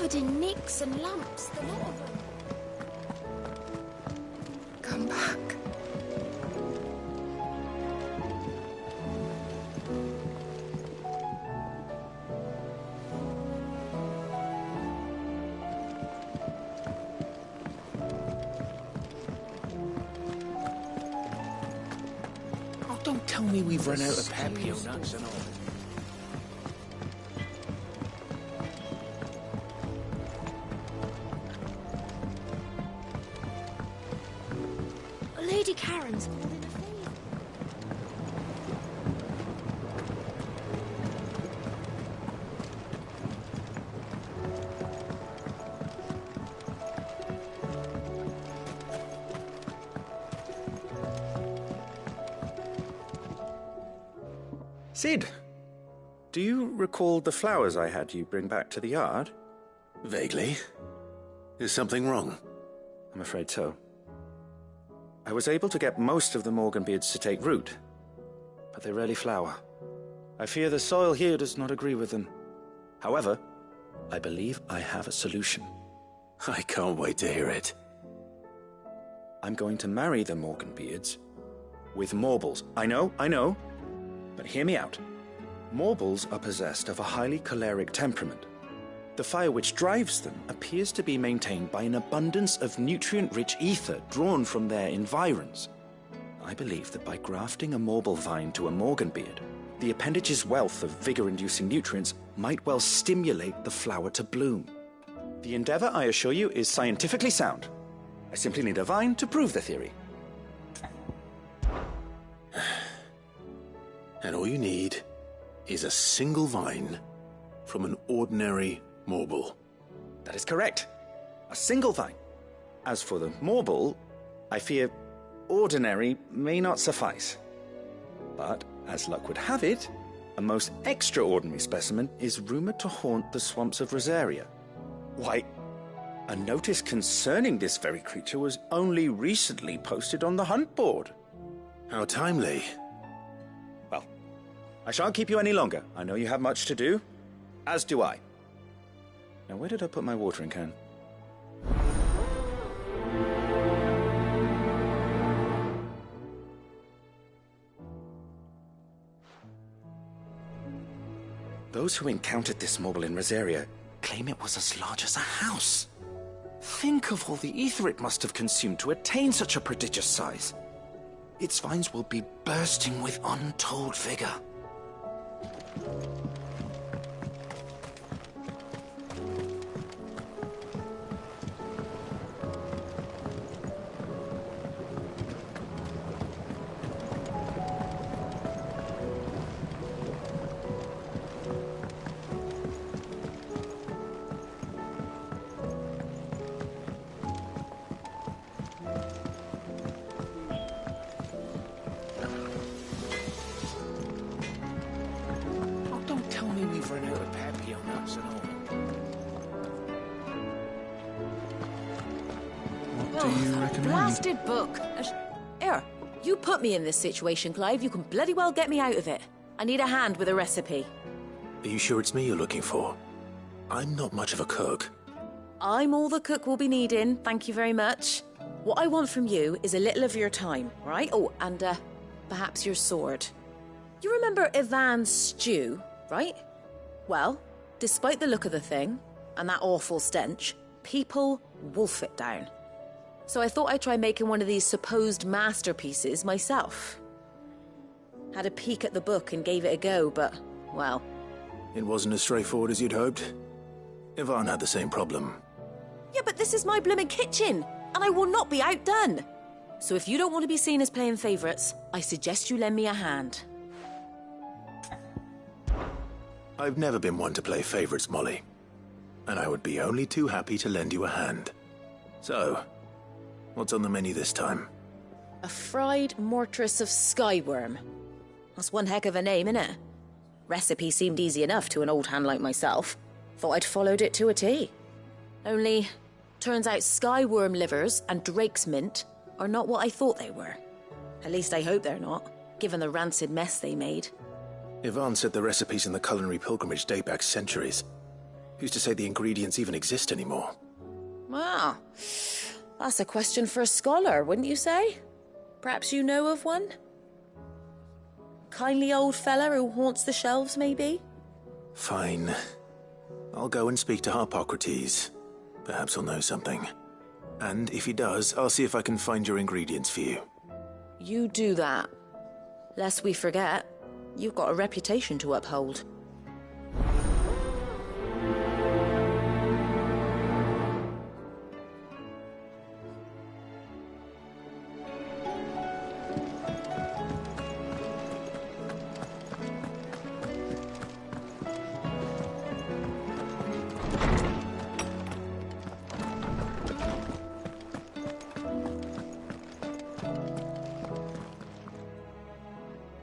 covered in nicks and lumps, the lot of them. Come back. Oh, don't tell me we've run out of papio nuts and all. Lady Karen's called in a favour. Sid, do you recall the flowers I had you bring back to the yard? Vaguely. Is something wrong? I'm afraid so. I was able to get most of the Morganbeards to take root, but they rarely flower. I fear the soil here does not agree with them. However, I believe I have a solution. I can't wait to hear it. I'm going to marry the Morganbeards with Morbles. I know, but hear me out. Morbles are possessed of a highly choleric temperament. The fire which drives them appears to be maintained by an abundance of nutrient-rich ether drawn from their environs. I believe that by grafting a Morble vine to a Morganbeard, the appendage's wealth of vigor-inducing nutrients might well stimulate the flower to bloom. The endeavor, I assure you, is scientifically sound. I simply need a vine to prove the theory. And all you need is a single vine from an ordinary Morble. That is correct. A single vine. As for the Morble, I fear ordinary may not suffice. But, as luck would have it, a most extraordinary specimen is rumored to haunt the swamps of Rosaria. Why, a notice concerning this very creature was only recently posted on the hunt board. How timely. Well, I shan't keep you any longer. I know you have much to do, as do I. Now, where did I put my watering can? Those who encountered this Morble in Rosaria claim it was as large as a house. Think of all the ether it must have consumed to attain such a prodigious size. Its vines will be bursting with untold vigor. We've run out of papio nuts and all. What do you recommend? Blasted book. Here, you put me in this situation, Clive. You can bloody well get me out of it. I need a hand with a recipe. Are you sure it's me you're looking for? I'm not much of a cook. I'm all the cook will be needing, thank you very much. What I want from you is a little of your time, right? Oh, and perhaps your sword. You remember Ivan's stew, right? Well, despite the look of the thing, and that awful stench, people wolf it down. So I thought I'd try making one of these supposed masterpieces myself. Had a peek at the book and gave it a go, but, well... It wasn't as straightforward as you'd hoped. Ivan had the same problem. Yeah, but this is my blooming kitchen, and I will not be outdone. So if you don't want to be seen as playing favourites, I suggest you lend me a hand. I've never been one to play favourites, Molly. And I would be only too happy to lend you a hand. So, what's on the menu this time? A fried mortress of skyworm. That's one heck of a name, innit? Recipe seemed easy enough to an old hand like myself. Thought I'd followed it to a T. Only, turns out skyworm livers and drake's mint are not what I thought they were. At least I hope they're not, given the rancid mess they made. Ivan said the recipes in the culinary pilgrimage date back centuries. Who's to say the ingredients even exist anymore? Well, that's a question for a scholar, wouldn't you say? Perhaps you know of one? Kindly old fella who haunts the shelves, maybe? Fine. I'll go and speak to Harpocrates. Perhaps he'll know something. And if he does, I'll see if I can find your ingredients for you. You do that. Lest we forget, you've got a reputation to uphold.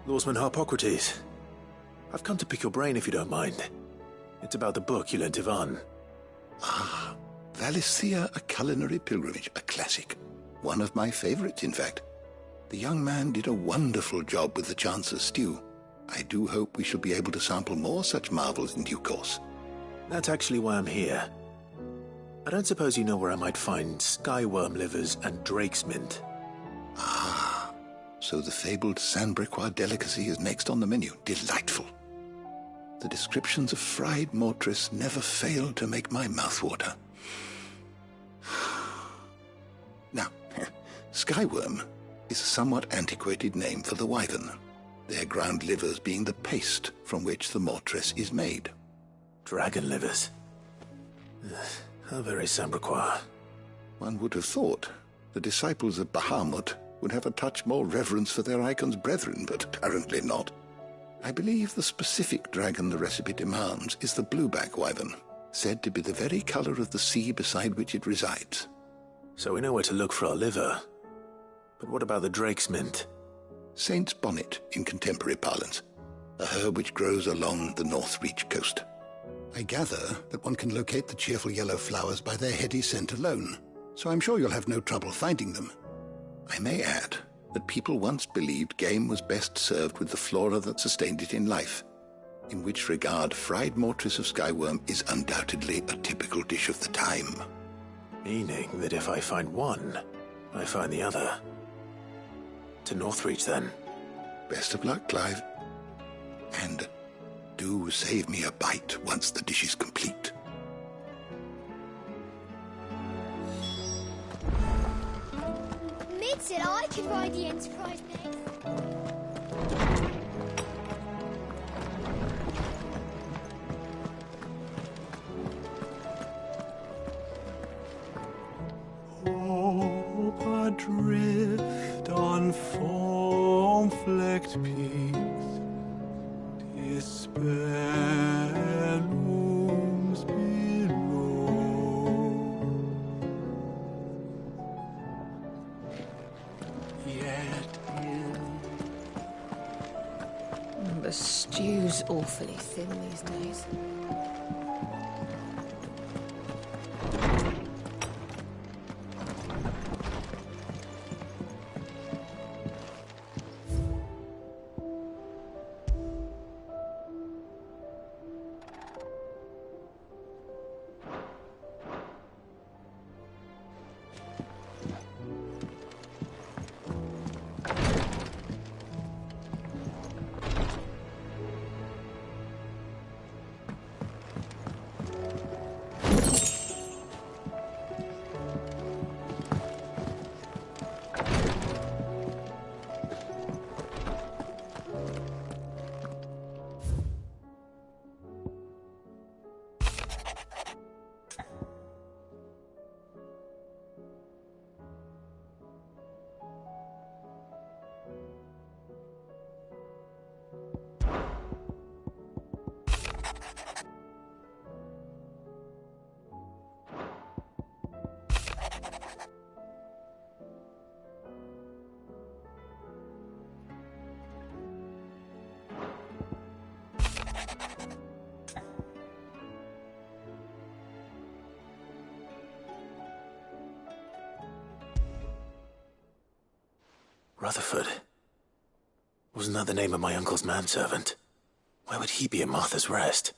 Lawsman Harpocrates, I've come to pick your brain if you don't mind. It's about the book you lent Ivan. Ah, Valisthea, A Culinary Pilgrimage, a classic. One of my favorites, in fact. The young man did a wonderful job with the Chance's stew. I do hope we shall be able to sample more such marvels in due course. That's actually why I'm here. I don't suppose you know where I might find skyworm livers and drake's mint. Ah, so the fabled Sandbrequois delicacy is next on the menu. Delightful. The descriptions of fried mortress never fail to make my mouth water. Now, skyworm is a somewhat antiquated name for the wyvern, their ground livers being the paste from which the mortress is made. Dragon livers. How very Sandbrequois. One would have thought the disciples of Bahamut would have a touch more reverence for their icon's brethren, but apparently not. I believe the specific dragon the recipe demands is the blueback wyvern, said to be the very color of the sea beside which it resides. So we know where to look for our liver. But what about the drake's mint? Saint's bonnet in contemporary parlance, a herb which grows along the North Reach coast. I gather that one can locate the cheerful yellow flowers by their heady scent alone, so I'm sure you'll have no trouble finding them. I may add that people once believed game was best served with the flora that sustained it in life, in which regard fried mortress of skyworm is undoubtedly a typical dish of the time. Meaning that if I find one, I find the other. To Northreach, then. Best of luck, Clive. And do save me a bite once the dish is complete. Mid said I could ride the Enterprise next. Hope adrift on foam-flecked peaks, despair looms below. Yet The stew's awfully thin these days. Rutherford. Wasn't that the name of my uncle's manservant? Why would he be at Martha's Rest?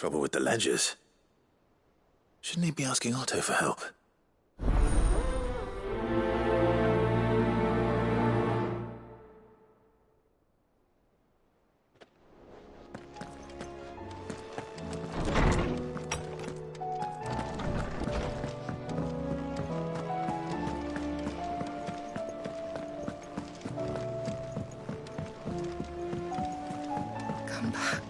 Trouble with the ledgers. Shouldn't he be asking Otto for help? Come back.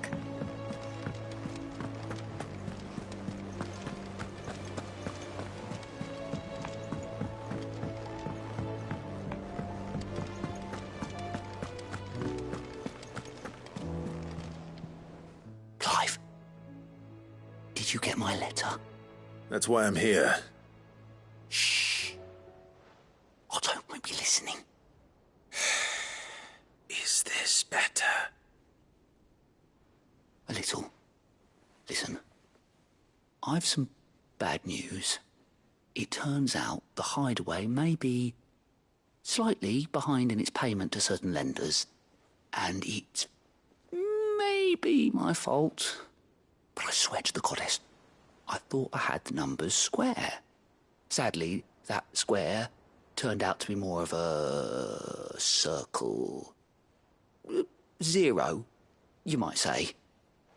Clive, did you get my letter? That's why I'm here. Shh. Otto won't be listening. Is this better? A little. Listen, I've some bad news. It turns out the hideaway may be slightly behind in its payment to certain lenders, and it may be my fault. But I swear to the goddess, I thought I had the numbers square. Sadly, that square turned out to be more of a circle. 0, you might say.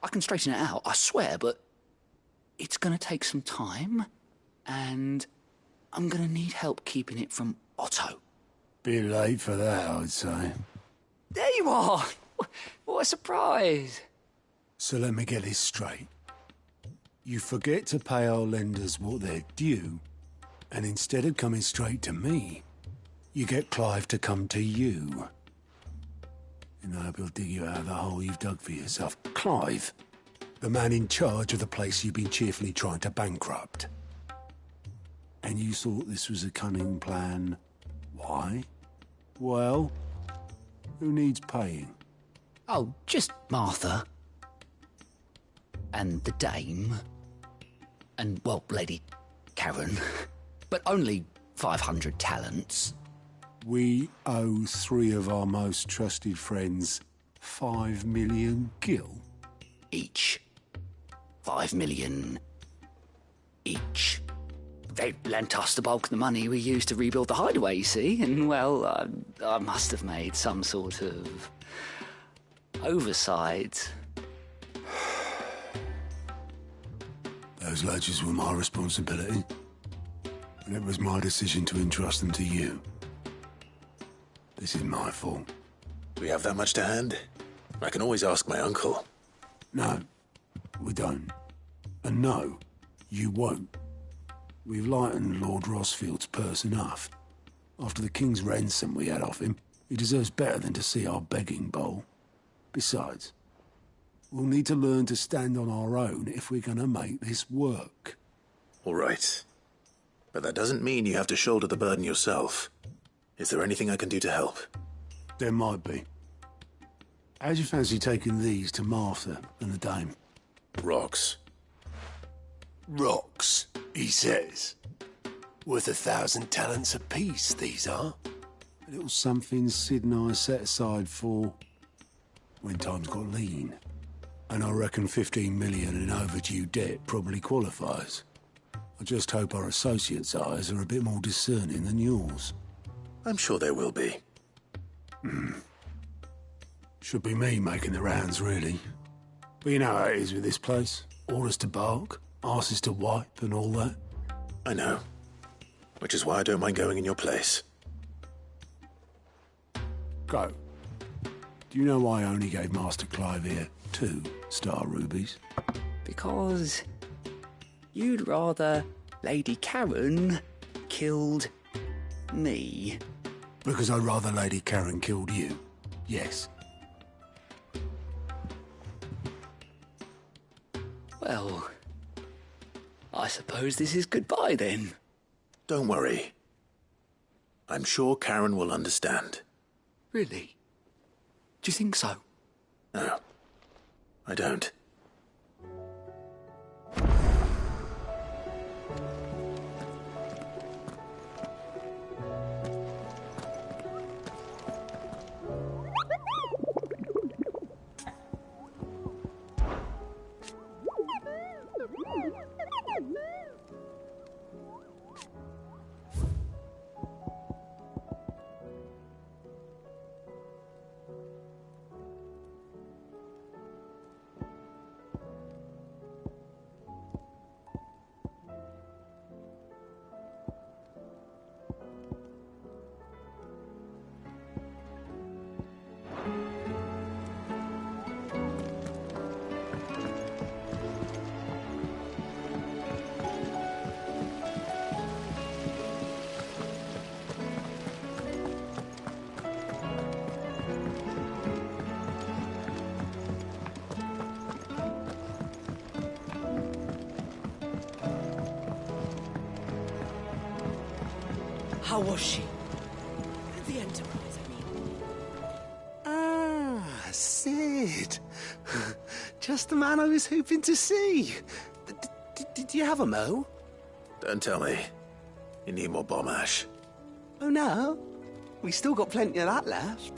I can straighten it out, I swear, but it's going to take some time, and I'm going to need help keeping it from Otto. Bit late for that, I'd say. There you are! What a surprise! So let me get this straight. You forget to pay our lenders what they're due, and instead of coming straight to me, you get Clive to come to you. And I hope he'll dig you out of the hole you've dug for yourself. Clive, the man in charge of the place you've been cheerfully trying to bankrupt. And you thought this was a cunning plan. Why? Well, who needs paying? Oh, just Martha. And the dame. And, well, Lady Karen. But only 500 talents. We owe 3 of our most trusted friends 5 million gil. Each. 5 million each. They lent us the bulk of the money we used to rebuild the hideaway, you see, and, well, I must have made some sort of oversight. Those ledgers were my responsibility, and it was my decision to entrust them to you. This is my fault. Do we have that much to hand? I can always ask my uncle. No, we don't. And no, you won't. We've lightened Lord Rossfield's purse enough. After the king's ransom we had off him, he deserves better than to see our begging bowl. Besides, we'll need to learn to stand on our own if we're going to make this work. All right. But that doesn't mean you have to shoulder the burden yourself. Is there anything I can do to help? There might be. How'd you fancy taking these to Martha and the dame? Rocks. Rocks, he says. Worth 1,000 talents apiece, these are. A little something Sid and I set aside for when times got lean. And I reckon 15 million in overdue debt probably qualifies. I just hope our associates' eyes are a bit more discerning than yours. I'm sure there will be. Should be me making the rounds, really. But you know how it is with this place. Orders to bark, arses to wipe, and all that. I know. Which is why I don't mind going in your place. Go. Do you know why I only gave Master Clive here 2 star rubies? Because you'd rather Lady Karen killed me. Because I'd rather Lady Karen killed you. Yes. Well, I suppose this is goodbye then. Don't worry. I'm sure Karen will understand. Really? Do you think so? No, I don't. How was she? The Enterprise, I mean. Ah, Sid. Just the man I was hoping to see. Did you have a mo? Don't tell me. You need more bomb ash. Oh no, we still got plenty of that left.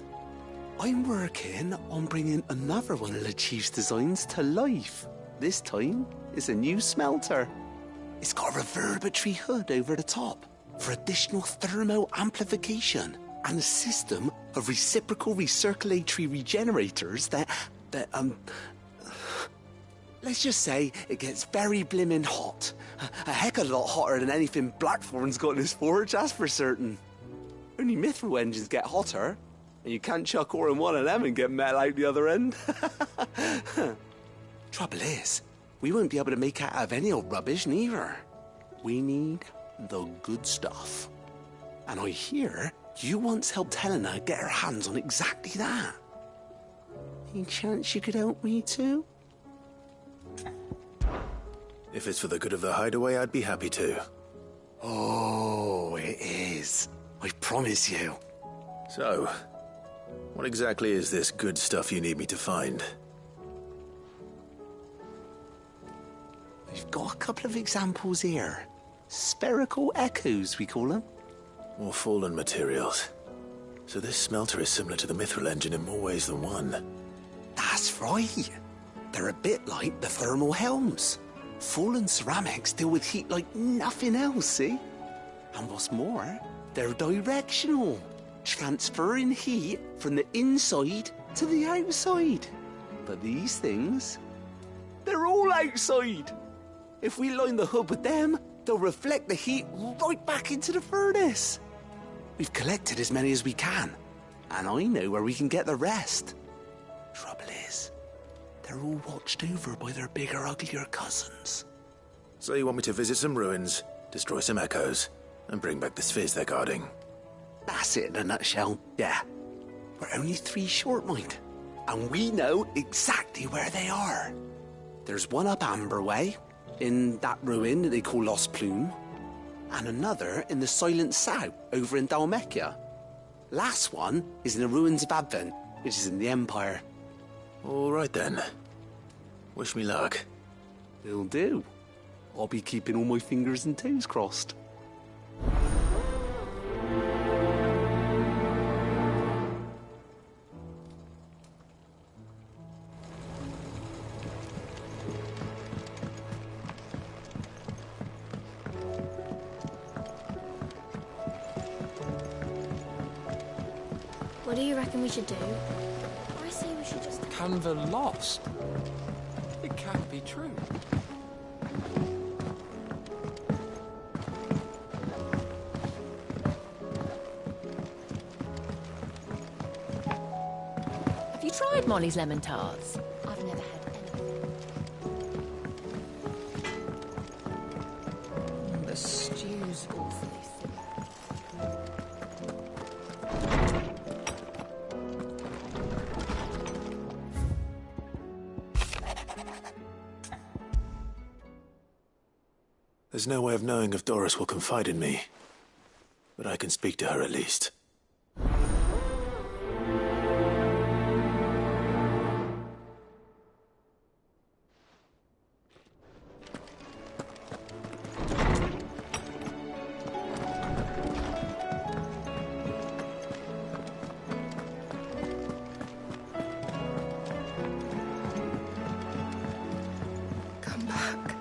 I'm working on bringing another one of the Chief's designs to life. This time, it's a new smelter. It's got a reverberatory hood over the top for additional thermo amplification and a system of reciprocal recirculatory regenerators that let's just say it gets very blimmin' hot. A heck of a lot hotter than anything Blackthorn's got in his forge, that's for certain. Only mithril engines get hotter, and you can't chuck ore in one of them and get metal out the other end. Trouble is, we won't be able to make out of any old rubbish neither. We need the good stuff. And I hear you once helped Helena get her hands on exactly that. Any chance you could help me too? If it's for the good of the hideaway, I'd be happy to. Oh, it is. I promise you. So, what exactly is this good stuff you need me to find? We've got a couple of examples here. Spherical echoes, we call them. More fallen materials. So this smelter is similar to the mithril engine in more ways than one. That's right. They're a bit like the thermal helms. Fallen ceramics deal with heat like nothing else, see? And what's more, they're directional, transferring heat from the inside to the outside. But these things, they're all outside. If we line the hood with them, they'll reflect the heat right back into the furnace. We've collected as many as we can, and I know where we can get the rest. Trouble is, they're all watched over by their bigger, uglier cousins. So you want me to visit some ruins, destroy some echoes, and bring back the spheres they're guarding? That's it in a nutshell, yeah. We're only 3 short, mind, and we know exactly where they are. There's one up Amber Way, in that ruin that they call LOSTWING, and another in the Silent South, over in Dalmekia. Last one is in the ruins of Advent, which is in the Empire. All right then. Wish me luck. Will do. I'll be keeping all my fingers and toes crossed. What do you reckon we should do? I say we should just... Can the lost? It can't be true. Have you tried Molly's lemon tarts? I've never had anything. The stew's awfully thin. There's no way of knowing if Doris will confide in me, but I can speak to her at least. Come back.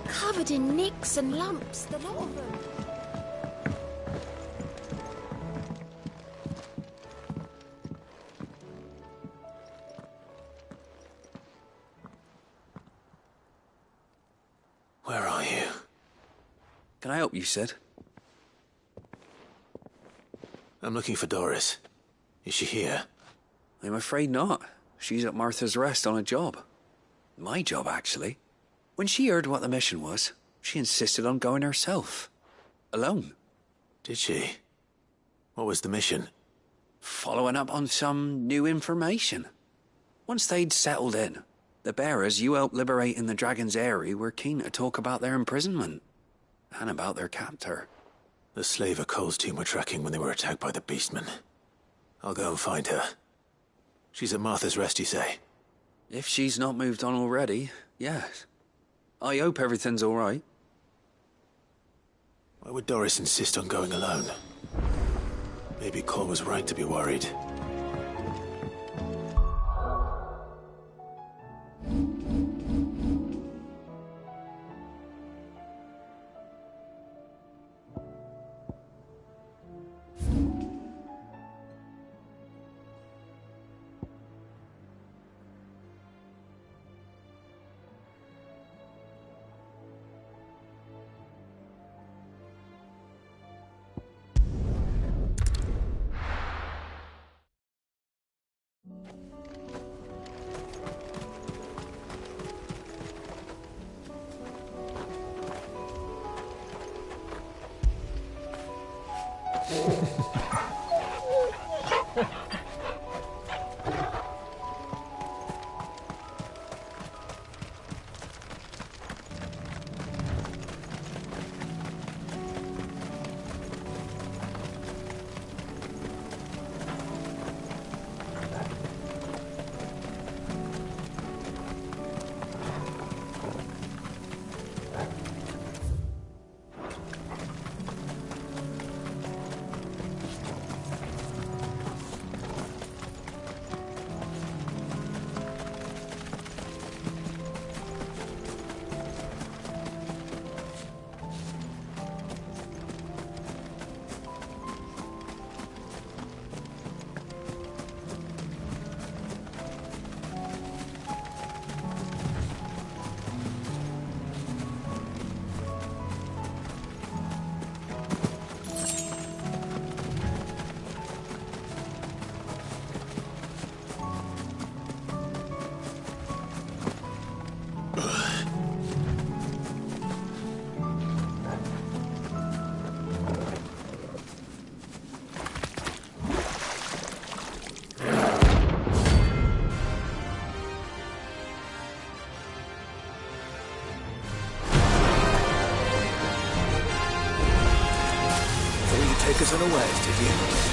Covered in nicks and lumps, the lot of them. Where are you? Can I help you, Sid? I'm looking for Doris. Is she here? I'm afraid not. She's at Martha's Rest on a job. My job, actually. When she heard what the mission was, she insisted on going herself. Alone. Did she? What was the mission? Following up on some new information. Once they'd settled in, The bearers you helped liberate in the Dragon's Eyrie were keen to talk about their imprisonment. And about their captor. The slaver Cole's team were tracking when they were attacked by the Beastmen. I'll go and find her. She's at Martha's Rest, you say? If she's not moved on already, yes. I hope everything's all right. Why would Doris insist on going alone? Maybe Cole was right to be worried. Take us unawares, did you?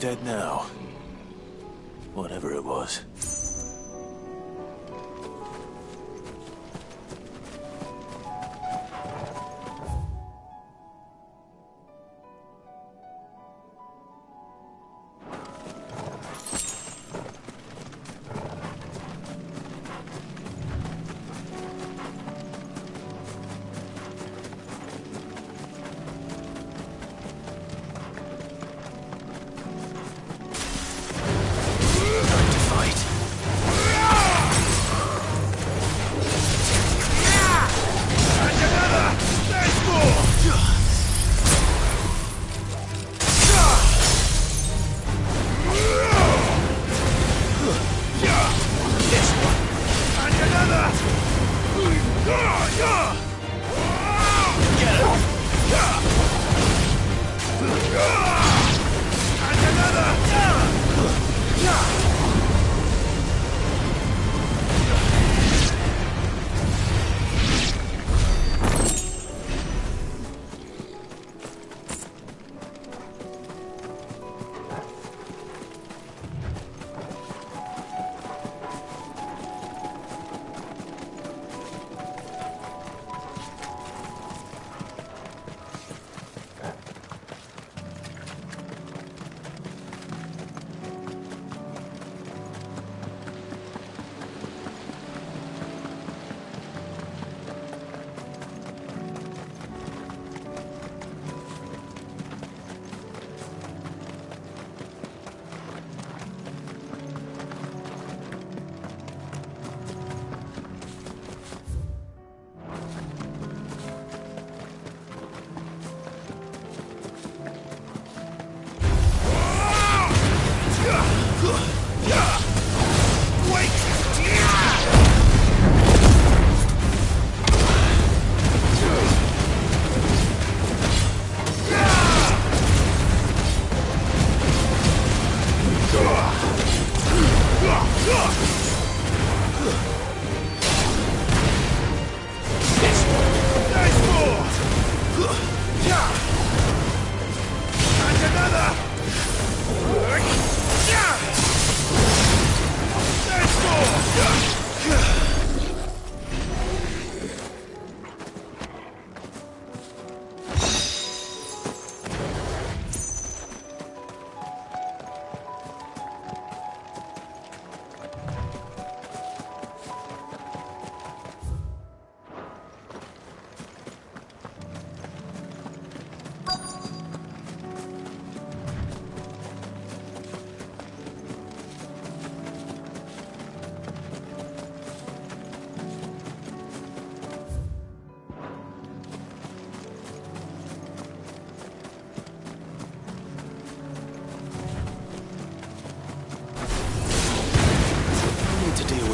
dead now. Whatever it was.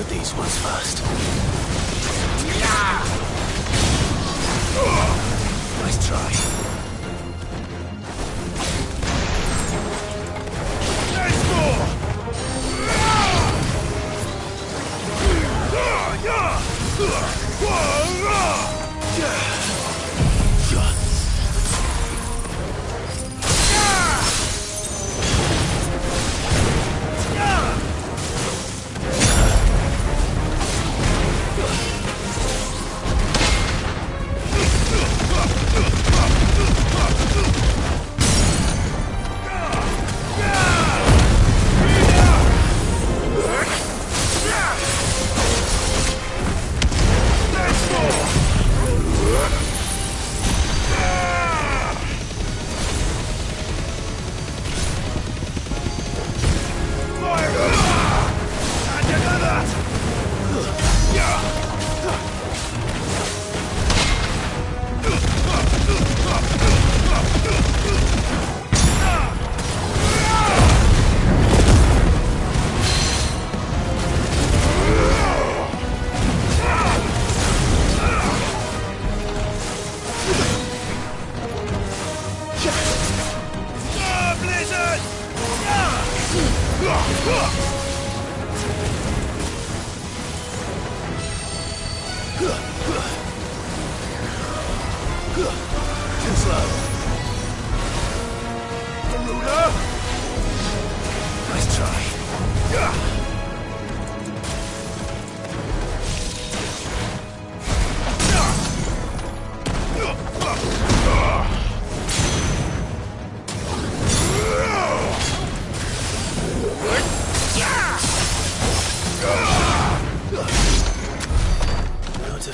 These ones first. Nice try. Nice ball!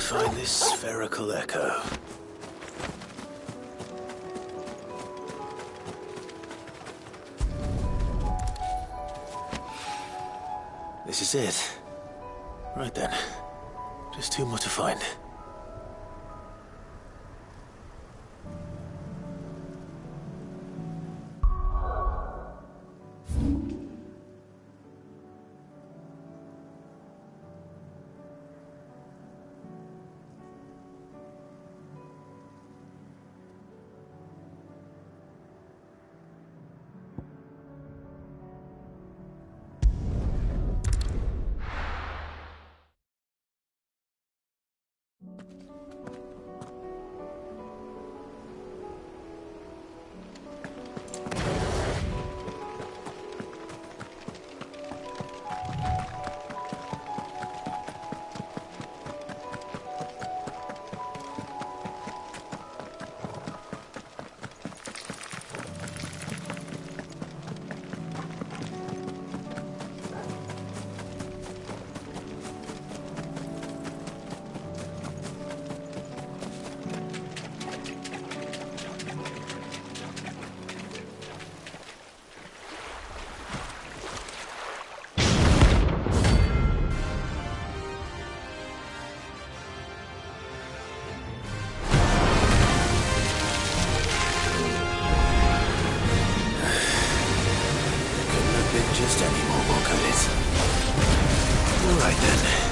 find this spherical echo. This is it. Right then. Just two more to find. Just any more, could it? All right then.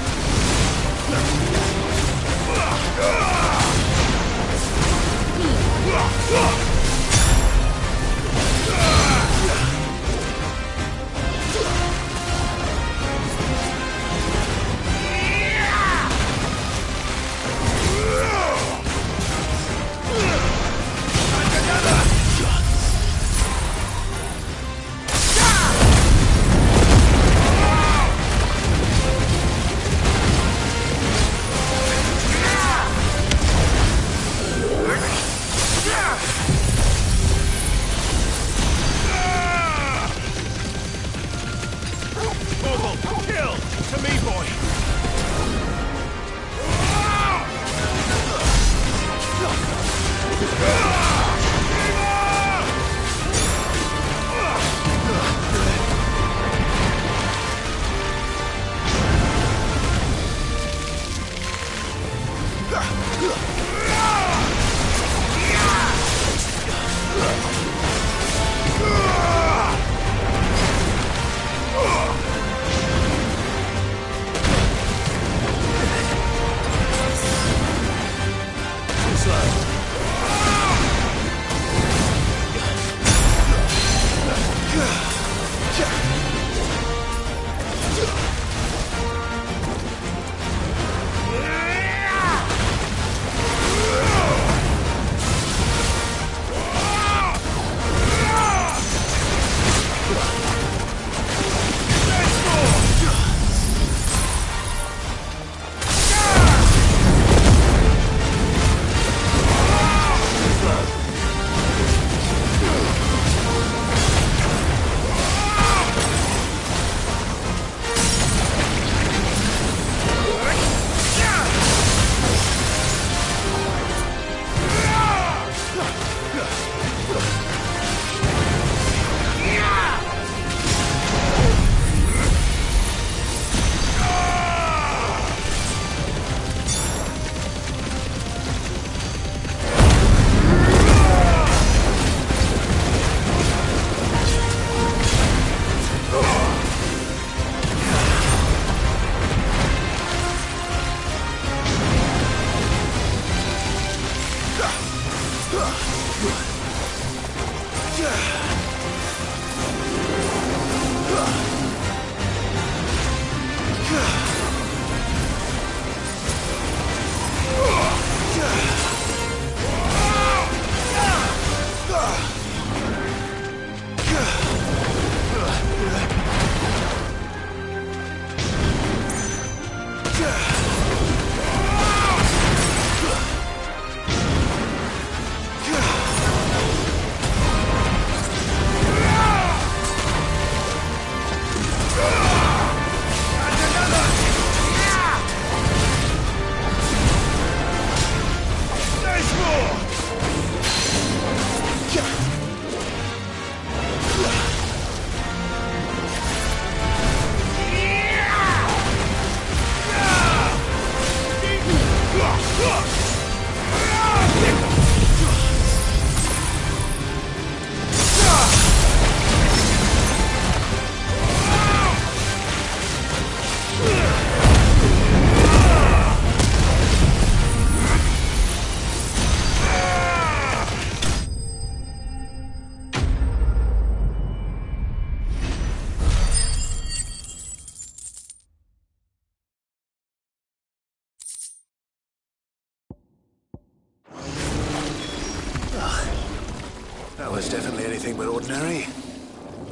definitely anything but ordinary.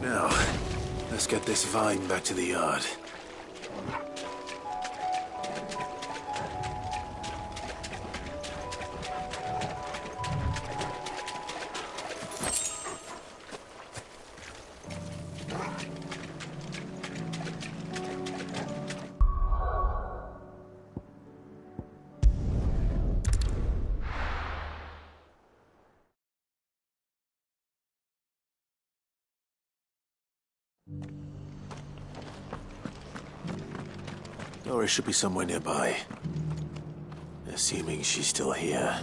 Now, let's get this vine back to the yard. Doris should be somewhere nearby. Assuming she's still here.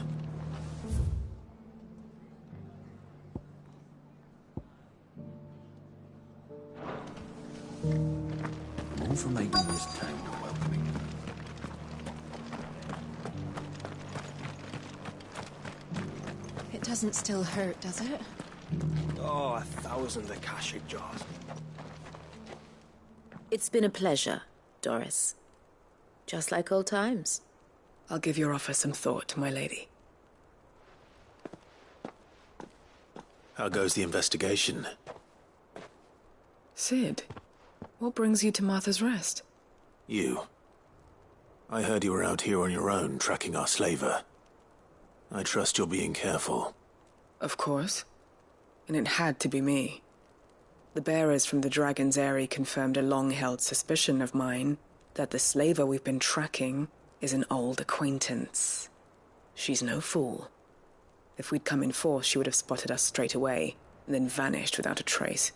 More for making this town welcoming. It doesn't still hurt, does it? Oh, 1,000 Akashic jars. It's been a pleasure, Doris. Just like old times. I'll give your offer some thought, my lady. How goes the investigation? Sid, what brings you to Martha's Rest? You. I heard you were out here on your own, tracking our slaver. I trust you're being careful. Of course. And it had to be me. The bearers from the Dragon's Eyrie confirmed a long-held suspicion of mine that the slaver we've been tracking is an old acquaintance. She's no fool. If we'd come in force, she would have spotted us straight away, and then vanished without a trace.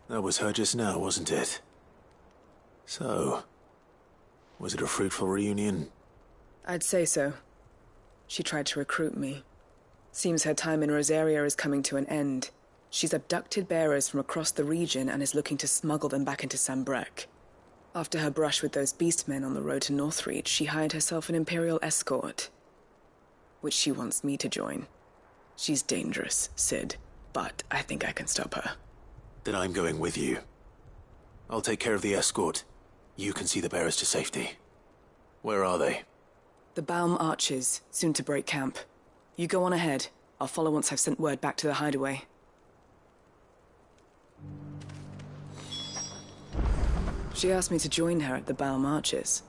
That was her just now, wasn't it? So, was it a fruitful reunion? I'd say so. She tried to recruit me. Seems her time in Rosaria is coming to an end. She's abducted bearers from across the region and is looking to smuggle them back into Sambrec. After her brush with those beastmen on the road to Northreach, she hired herself an Imperial escort, which she wants me to join. She's dangerous, Sid, but I think I can stop her. Then I'm going with you. I'll take care of the escort. You can see the bearers to safety. Where are they? The Baum Archers, soon to break camp. You go on ahead. I'll follow once I've sent word back to the hideaway. She asked me to join her at the Baum Archers.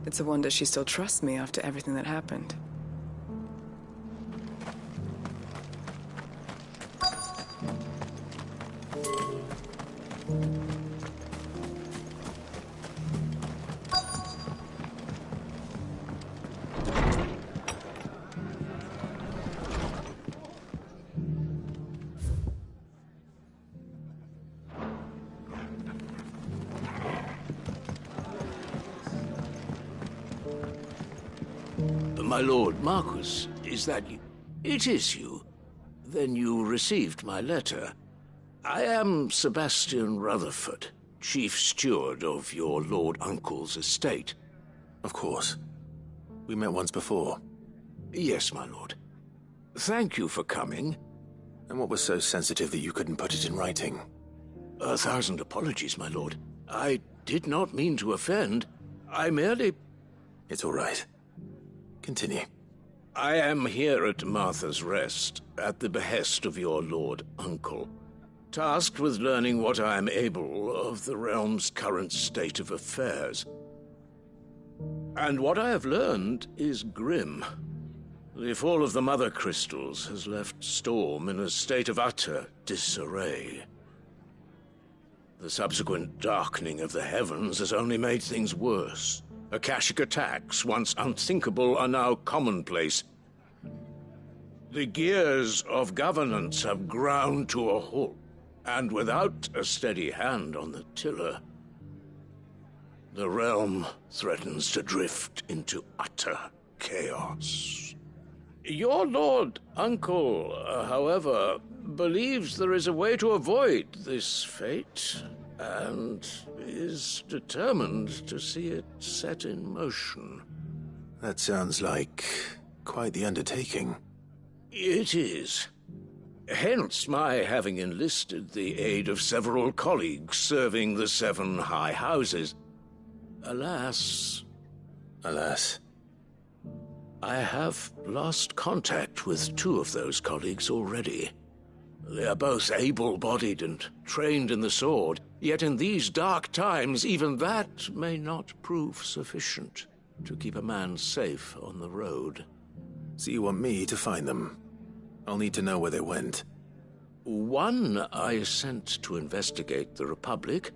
It's a wonder she still trusts me after everything that happened. My lord Marquis, is that you? It is you. Then you received my letter. I am Sebastian Rutherford, chief steward of your lord uncle's estate. Of course. We met once before. Yes, my lord. Thank you for coming. And what was so sensitive that you couldn't put it in writing? 1,000 apologies, my lord. I did not mean to offend. I merely... It's all right. Continue. I am here at Martha's Rest, at the behest of your lord uncle, tasked with learning what I am able of the realm's current state of affairs. And what I have learned is grim. The fall of the Mother Crystals has left Storm in a state of utter disarray. The subsequent darkening of the heavens has only made things worse. Akashic attacks, once unthinkable, are now commonplace. The gears of governance have ground to a halt, and without a steady hand on the tiller, the realm threatens to drift into utter chaos. Your lord uncle, however, believes there is a way to avoid this fate, and is determined to see it set in motion. That sounds like quite the undertaking. It is. Hence my having enlisted the aid of several colleagues serving the 7 high houses. Alas, I have lost contact with 2 of those colleagues already. They are both able-bodied and trained in the sword, yet in these dark times even that may not prove sufficient to keep a man safe on the road. So you want me to find them? I'll need to know where they went. One I sent to investigate the Republic,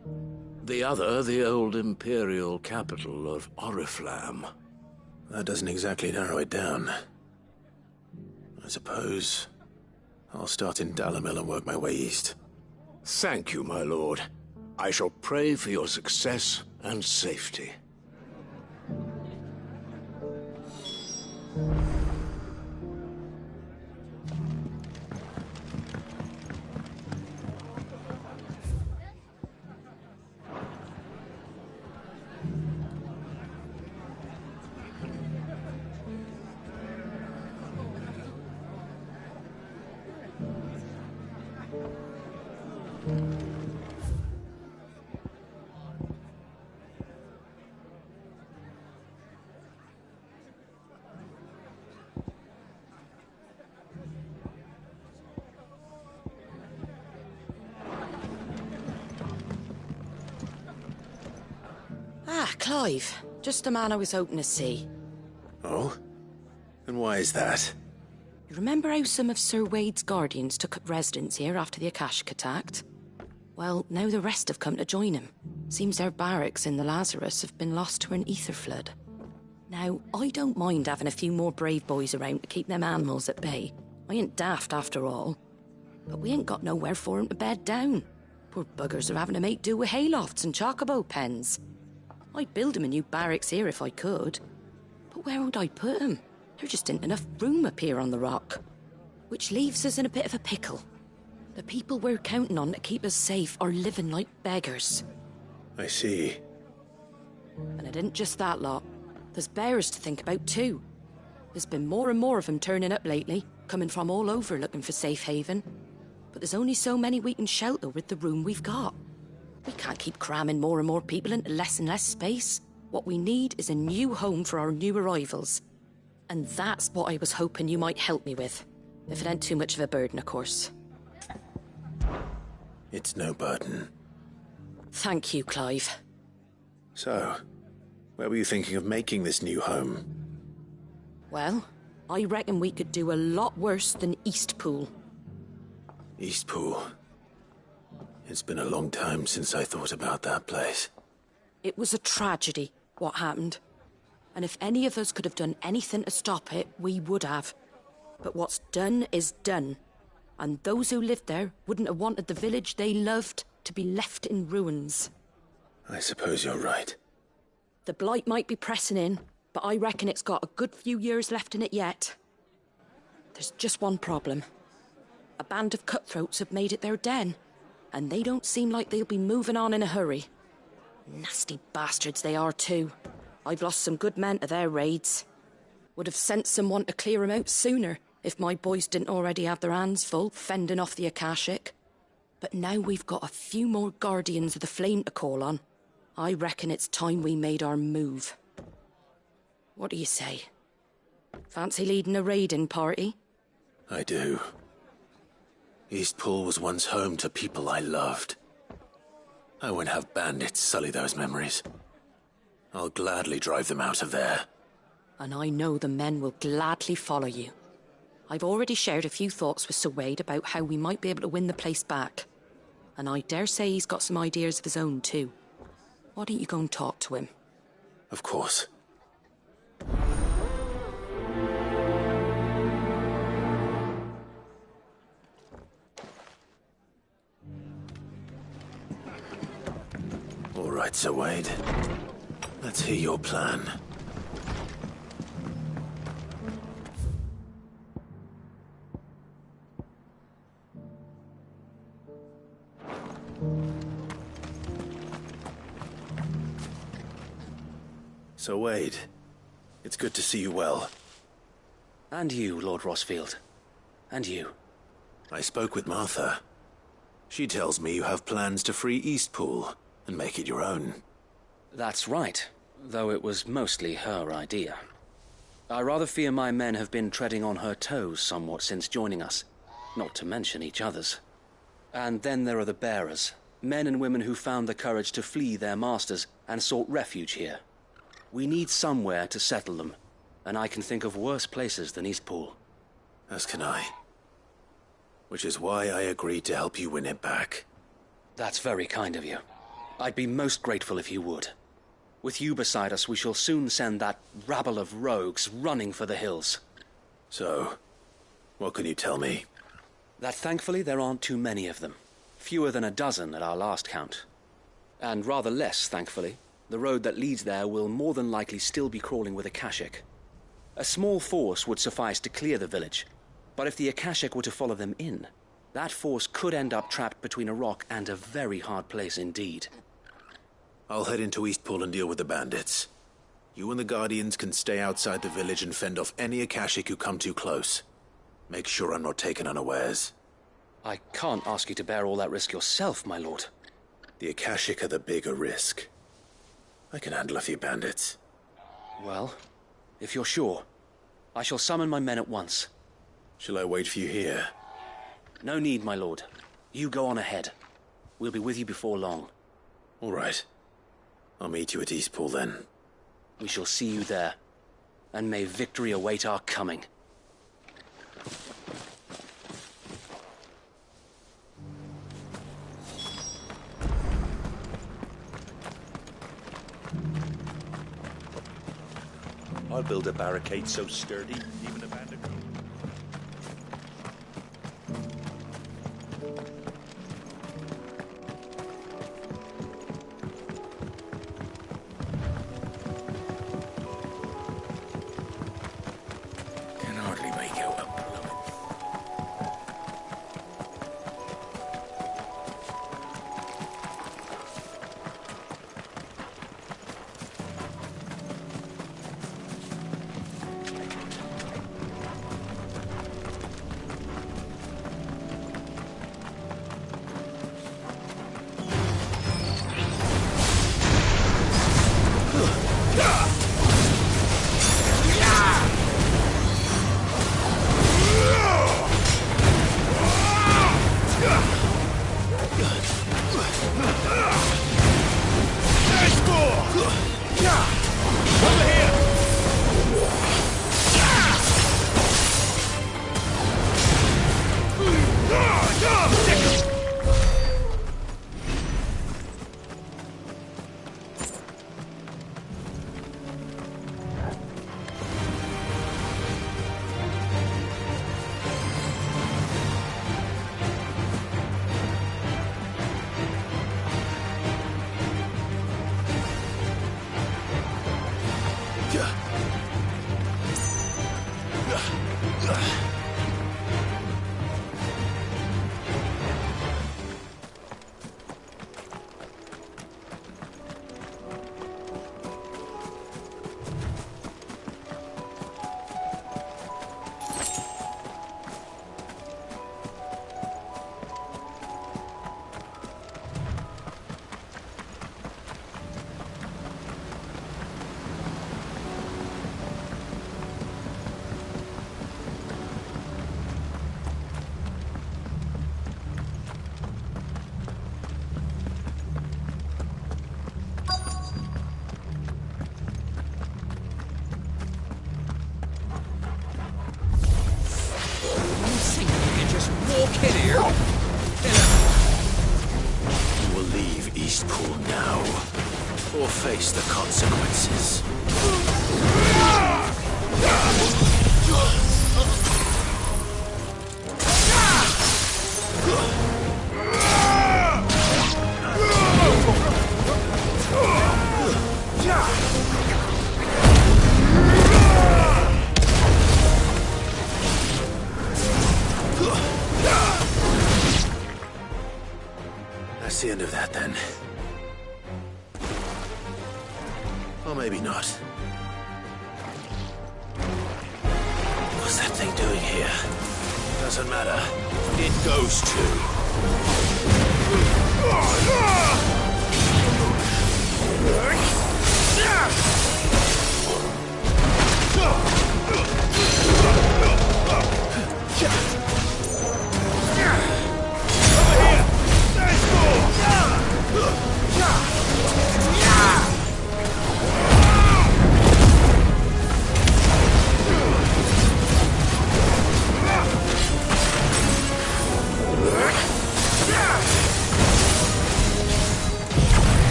the other the old Imperial capital of Oriflamme. That doesn't exactly narrow it down. I suppose I'll start in Dalamil and work my way east. Thank you, my lord. I shall pray for your success and safety. Clive. Just the man I was hoping to see. Oh? And why is that? You remember how some of Sir Wade's guardians took up residence here after the Akashic attacked? Well, now the rest have come to join him. Seems their barracks in the Lazarus have been lost to an ether flood. Now, I don't mind having a few more brave boys around to keep them animals at bay. I ain't daft after all. But we ain't got nowhere for 'em to bed down. Poor buggers are having to make do with haylofts and chocobo pens. I'd build 'em a new barracks here if I could. But where would I put 'em? There just ain't enough room up here on the rock. Which leaves us in a bit of a pickle. The people we're counting on to keep us safe are living like beggars. I see. And it isn't just that lot. There's bears to think about too. There's been more and more of them turning up lately, coming from all over looking for safe haven. But there's only so many we can shelter with the room we've got. We can't keep cramming more and more people into less and less space. What we need is a new home for our new arrivals. And that's what I was hoping you might help me with. If it ain't too much of a burden, of course. It's no burden. Thank you, Clive. So, where were you thinking of making this new home? Well, I reckon we could do a lot worse than Eastpool. Eastpool. It's been a long time since I thought about that place. It was a tragedy, what happened. And if any of us could have done anything to stop it, we would have. But what's done is done. And those who lived there wouldn't have wanted the village they loved to be left in ruins. I suppose you're right. The blight might be pressing in, but I reckon it's got a good few years left in it yet. There's just one problem. A band of cutthroats have made it their den, and they don't seem like they'll be moving on in a hurry. Nasty bastards they are too. I've lost some good men to their raids. Would have sent someone to clear 'em out sooner if my boys didn't already have their hands full fending off the Akashic. But now we've got a few more Guardians of the Flame to call on. I reckon it's time we made our move. What do you say? Fancy leading a raiding party? I do. Eastpool was once home to people I loved. I won't have bandits sully those memories. I'll gladly drive them out of there. And I know the men will gladly follow you. I've already shared a few thoughts with Sir Wade about how we might be able to win the place back. And I dare say he's got some ideas of his own too. Why don't you go and talk to him? Of course. All right, Sir Wade. Let's hear your plan. So, Wade, it's good to see you well. And you, Lord Rossfield. And you. I spoke with Martha. She tells me you have plans to free Eastpool and make it your own. That's right, though it was mostly her idea. I rather fear my men have been treading on her toes somewhat since joining us. not to mention each other's. And then there are the bearers, men and women who found the courage to flee their masters and sought refuge here. We need somewhere to settle them, and I can think of worse places than Eastpool. As can I. Which is why I agreed to help you win it back. That's very kind of you. I'd be most grateful if you would. With you beside us, we shall soon send that rabble of rogues running for the hills. So, what can you tell me? That thankfully there aren't too many of them. Fewer than a dozen at our last count. And rather less, thankfully, the road that leads there will more than likely still be crawling with Akashic. A small force would suffice to clear the village, but if the Akashic were to follow them in, that force could end up trapped between a rock and a very hard place indeed. I'll head into Eastpool and deal with the bandits. You and the Guardians can stay outside the village and fend off any Akashic who come too close. Make sure I'm not taken unawares. I can't ask you to bear all that risk yourself, my lord. The Akashic are the bigger risk. I can handle a few bandits. Well, if you're sure, I shall summon my men at once. Shall I wait for you here? No need, my lord. You go on ahead. We'll be with you before long. All right. I'll meet you at Eastpool then. We shall see you there. And may victory await our coming. I'll build a barricade so sturdy, even a bandit. Can hardly make out a plummet. You will leave Eastpool now, or face the consequences. That's the end of that, then. Or maybe not. What's that thing doing here? Doesn't matter. It goes to.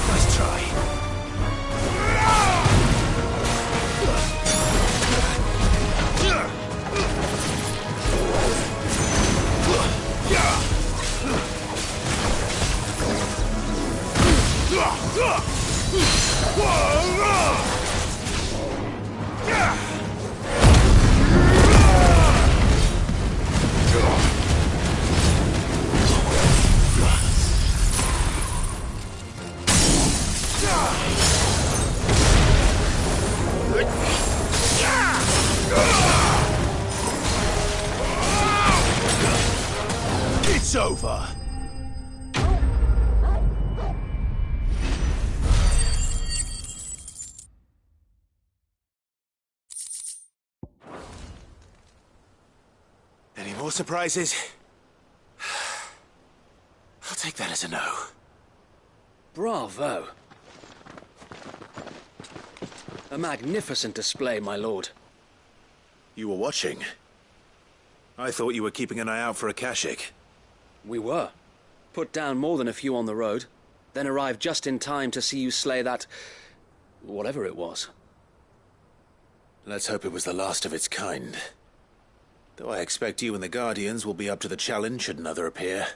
Nice try. It's over. Any more surprises? I'll take that as a no. Bravo. A magnificent display, my lord. You were watching. I thought you were keeping an eye out for a Kashik. We were. Put down more than a few on the road, then arrived just in time to see you slay that... whatever it was. Let's hope it was the last of its kind. Though I expect you and the Guardians will be up to the challenge should another appear.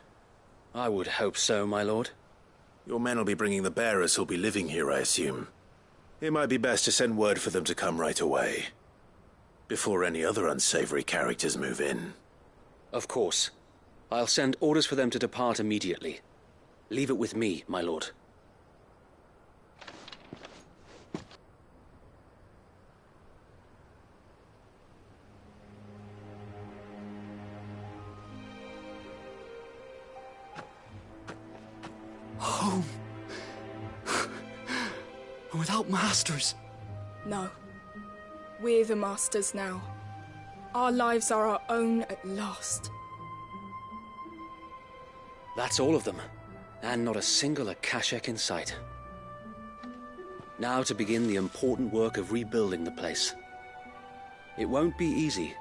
I would hope so, my lord. Your men will be bringing the bearers who'll be living here, I assume. It might be best to send word for them to come right away, before any other unsavory characters move in. Of course. I'll send orders for them to depart immediately. Leave it with me, my lord. Home. Without masters. No. We're the masters now. Our lives are our own at last. That's all of them, and not a single Akashek in sight. Now to begin the important work of rebuilding the place. It won't be easy,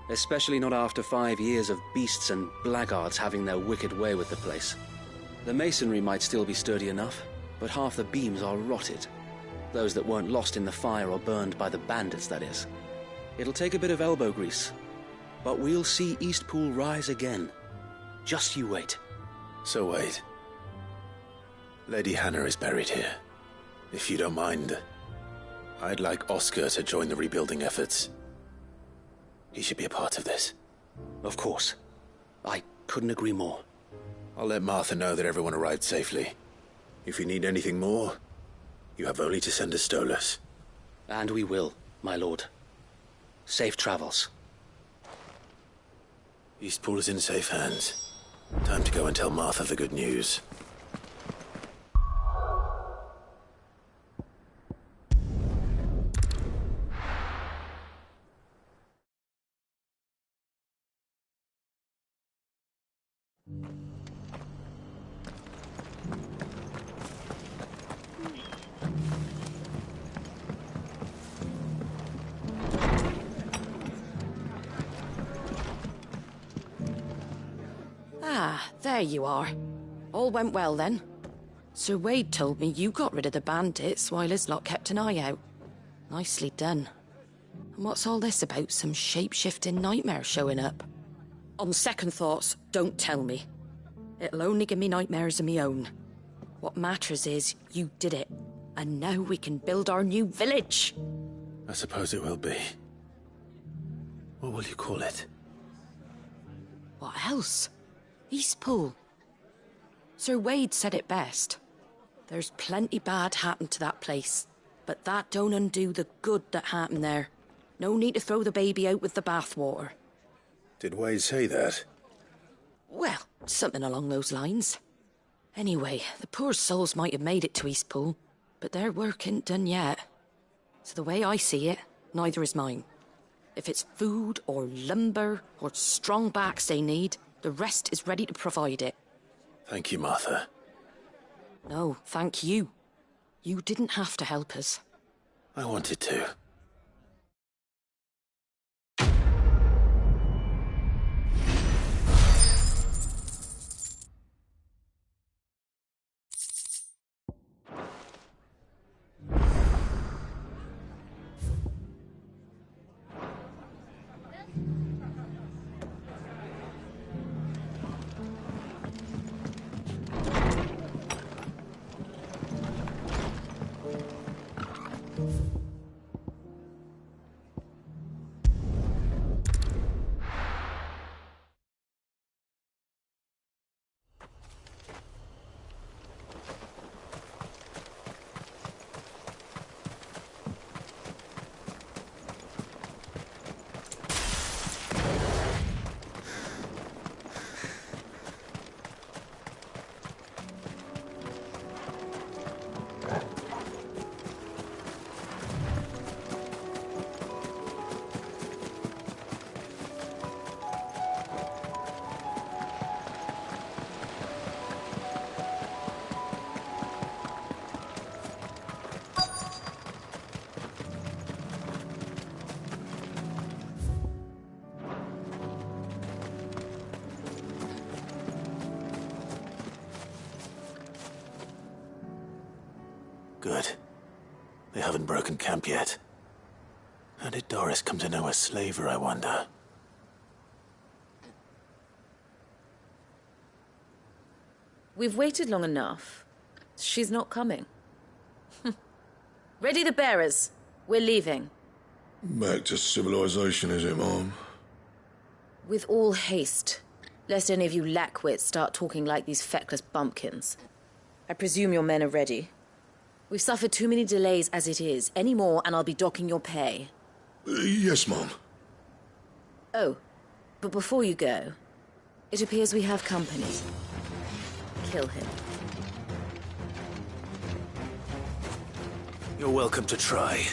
especially not after 5 years of beasts and blackguards having their wicked way with the place. The masonry might still be sturdy enough, but half the beams are rotted. Those that weren't lost in the fire or burned by the bandits, that is. It'll take a bit of elbow grease, but we'll see Eastpool rise again. Just you wait. So wait. Lady Hannah is buried here. If you don't mind, I'd like Oscar to join the rebuilding efforts. He should be a part of this. Of course. I couldn't agree more. I'll let Martha know that everyone arrived safely. If you need anything more, you have only to send a Stolas. And we will, my lord. Safe travels. Eastpool is in safe hands. Time to go and tell Martha the good news. Ah, there you are. All went well then. Sir Wade told me you got rid of the bandits while his lot kept an eye out. Nicely done. And what's all this about some shape-shifting nightmare showing up? On second thoughts, don't tell me. It'll only give me nightmares of me own. What matters is you did it, and now we can build our new village. I suppose it will be. What will you call it? What else? Eastpool. Sir Wade said it best. There's plenty bad happened to that place, but that don't undo the good that happened there. No need to throw the baby out with the bathwater. Did Wade say that? Well, something along those lines. Anyway, the poor souls might have made it to Eastpool, but their work ain't done yet. So the way I see it, neither is mine. If it's food or lumber or strong backs they need, the rest is ready to provide it. Thank you, Martha. No, thank you. You didn't have to help us. I wanted to. Good. They haven't broken camp yet. How did Doris come to know a slaver, I wonder? We've waited long enough. She's not coming. Ready the bearers. We're leaving. Back to civilization, is it, Mom? With all haste, lest any of you lackwits start talking like these feckless bumpkins. I presume your men are ready. We've suffered too many delays as it is. Any more and I'll be docking your pay. Yes, Mom. Oh, but before you go, it appears we have company. Kill him. You're welcome to try.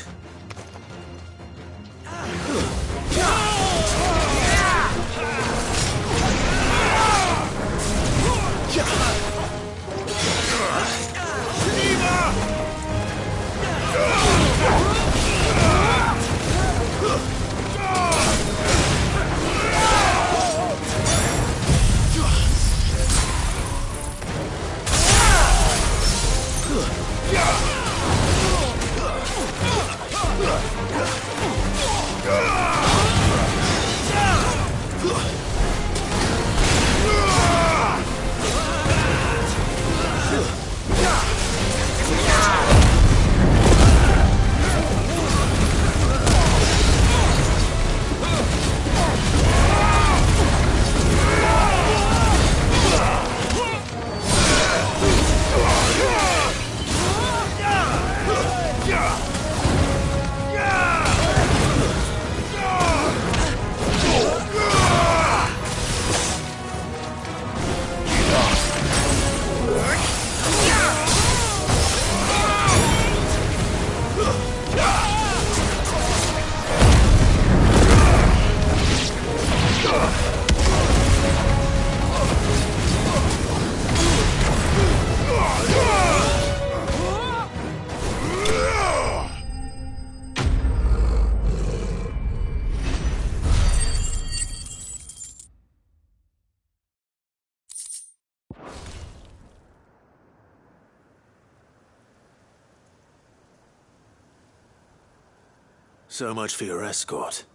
So much for your escort.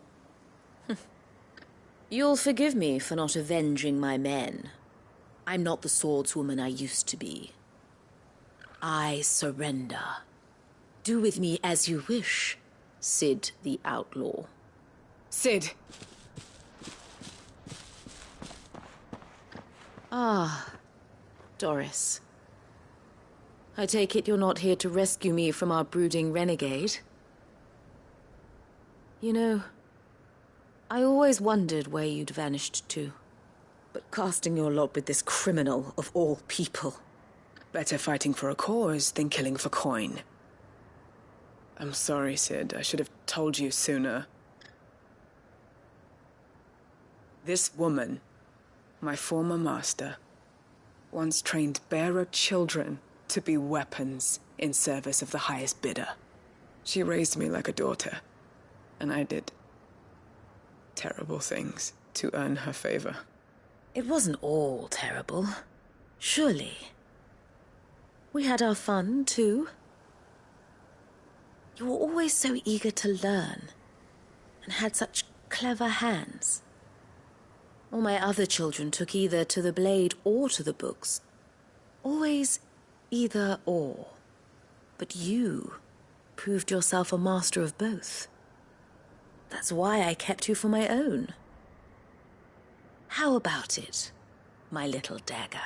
You'll forgive me for not avenging my men. I'm not the swordswoman I used to be. I surrender. Do with me as you wish, Sid the Outlaw. Sid! Ah, Doris. I take it you're not here to rescue me from our brooding renegade? You know, I always wondered where you'd vanished to. But casting your lot with this criminal of all people. Better fighting for a cause than killing for coin. I'm sorry, Sid. I should have told you sooner. This woman, my former master, once trained bearer children to be weapons in service of the highest bidder. She raised me like a daughter, and I did terrible things to earn her favor. It wasn't all terrible, surely. We had our fun, too. You were always so eager to learn, and had such clever hands. All my other children took either to the blade or to the books. Always either or. But you proved yourself a master of both. That's why I kept you for my own. How about it, my little dagger?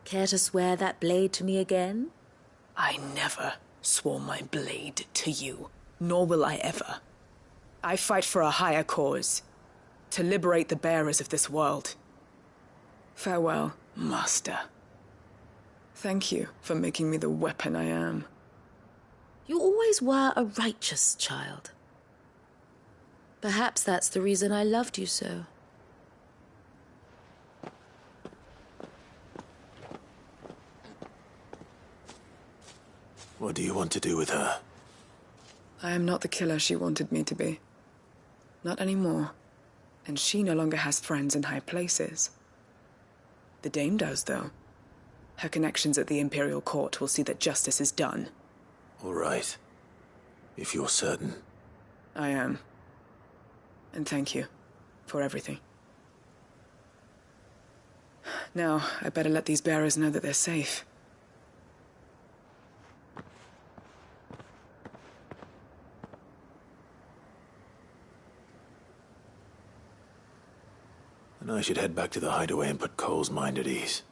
Care to swear that blade to me again? I never swore my blade to you, nor will I ever. I fight for a higher cause, to liberate the bearers of this world. Farewell, Master. Thank you for making me the weapon I am. You always were a righteous child. Perhaps that's the reason I loved you so. What do you want to do with her? I am not the killer she wanted me to be. Not anymore. And she no longer has friends in high places. The Dame does, though. Her connections at the Imperial Court will see that justice is done. All right. If you're certain. I am. And thank you for everything. Now, I better let these bearers know that they're safe. And I should head back to the hideaway and put Cole's mind at ease.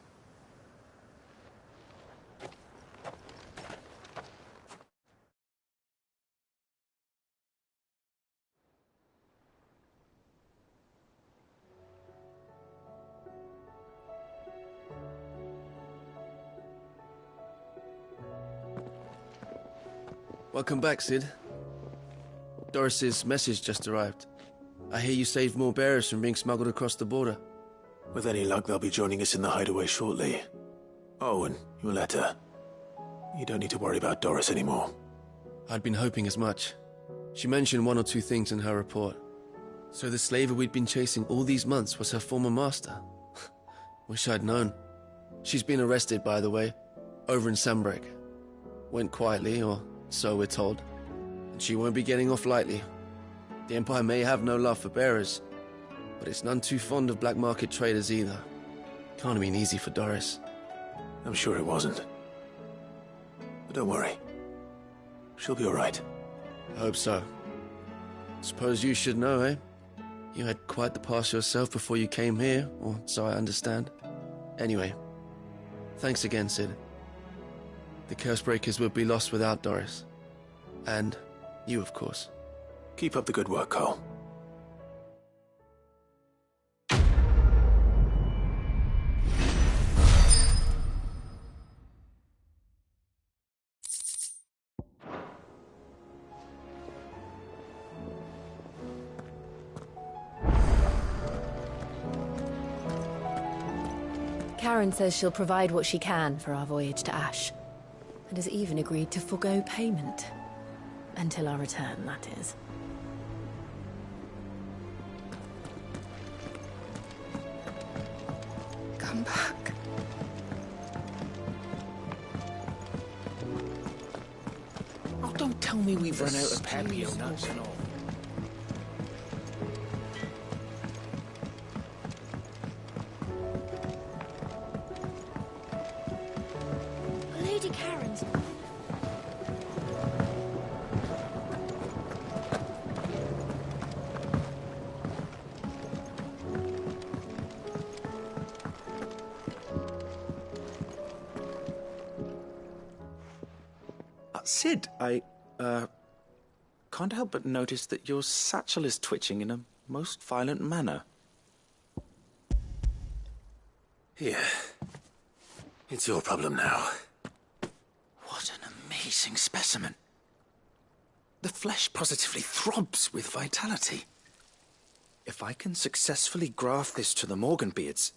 Welcome back, Sid. Doris's message just arrived. I hear you saved more bearers from being smuggled across the border. With any luck, they'll be joining us in the hideaway shortly. Oh, and your letter. You don't need to worry about Doris anymore. I'd been hoping as much. She mentioned one or two things in her report. So the slaver we'd been chasing all these months was her former master. Wish I'd known. She's been arrested, by the way, over in Sambrek. Went quietly, or so we're told. And she won't be getting off lightly. The Empire may have no love for bearers, but it's none too fond of black market traders either. Can't have been easy for Doris. I'm sure it wasn't. But don't worry. She'll be all right. I hope so. Suppose you should know, eh? You had quite the past yourself before you came here, or so I understand. Anyway, thanks again, Sid. The Cursebreakers would be lost without Doris. And you, of course. Keep up the good work, Cole. Karen says she'll provide what she can for our voyage to Ash, and has even agreed to forgo payment. Until our return, that is. Come back. Oh, don't tell me we've run out of Papio nuts and all. Lady Karen's. Sid, I can't help but notice that your satchel is twitching in a most violent manner. Here. It's your problem now. What an amazing specimen. The flesh positively throbs with vitality. If I can successfully graft this to the Morganbeards...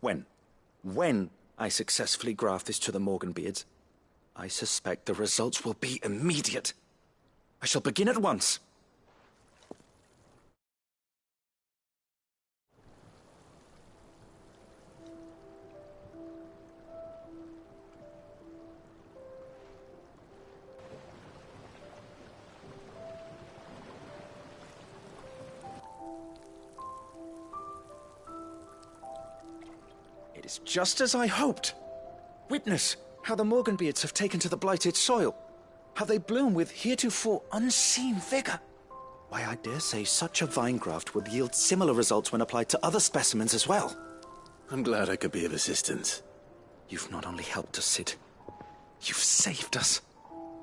When I successfully graft this to the Morganbeards, I suspect the results will be immediate. I shall begin at once. It is just as I hoped. Witness how the Morganbeards have taken to the blighted soil. How they bloom with heretofore unseen vigor. Why, I dare say such a vine graft would yield similar results when applied to other specimens as well. I'm glad I could be of assistance. You've not only helped us, Sid, you've saved us.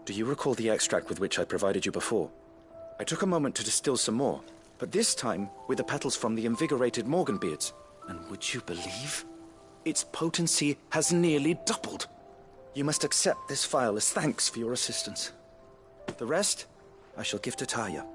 Do you recall the extract with which I provided you before? I took a moment to distill some more, but this time with the petals from the invigorated Morganbeards. And would you believe? Its potency has nearly doubled. You must accept this phial as thanks for your assistance. The rest, I shall give to Taya.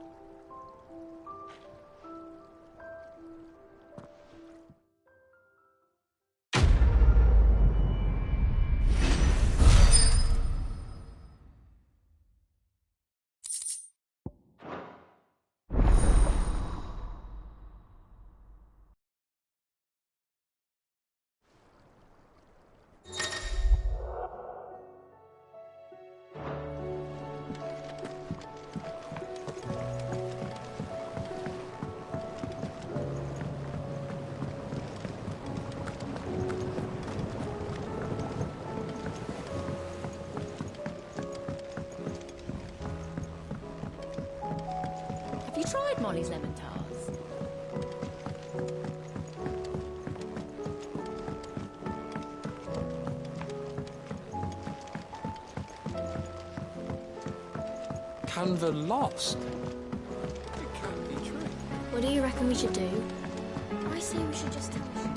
Have you tried Molly's lemon tarts? Can the lost? It can't be true. What do you reckon we should do? I say we should just tell her.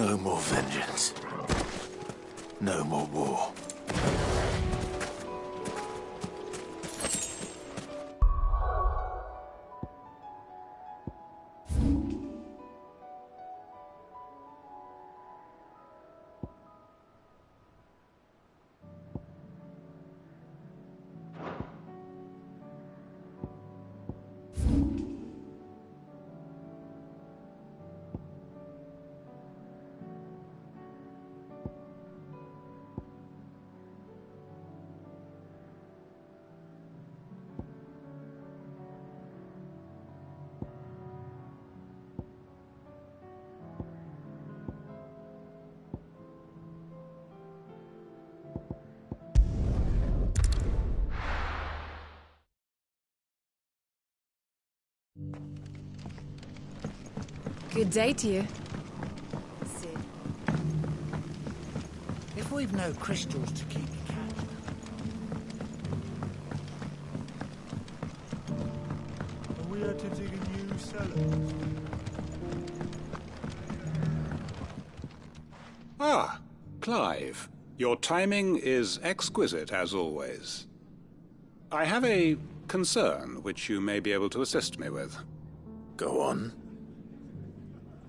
No more vengeance. No more war. Good day to you. If we've no crystals to keep the cat, are we had to dig a new cellar? Ah, Clive. Your timing is exquisite, as always. I have a concern which you may be able to assist me with. Go on.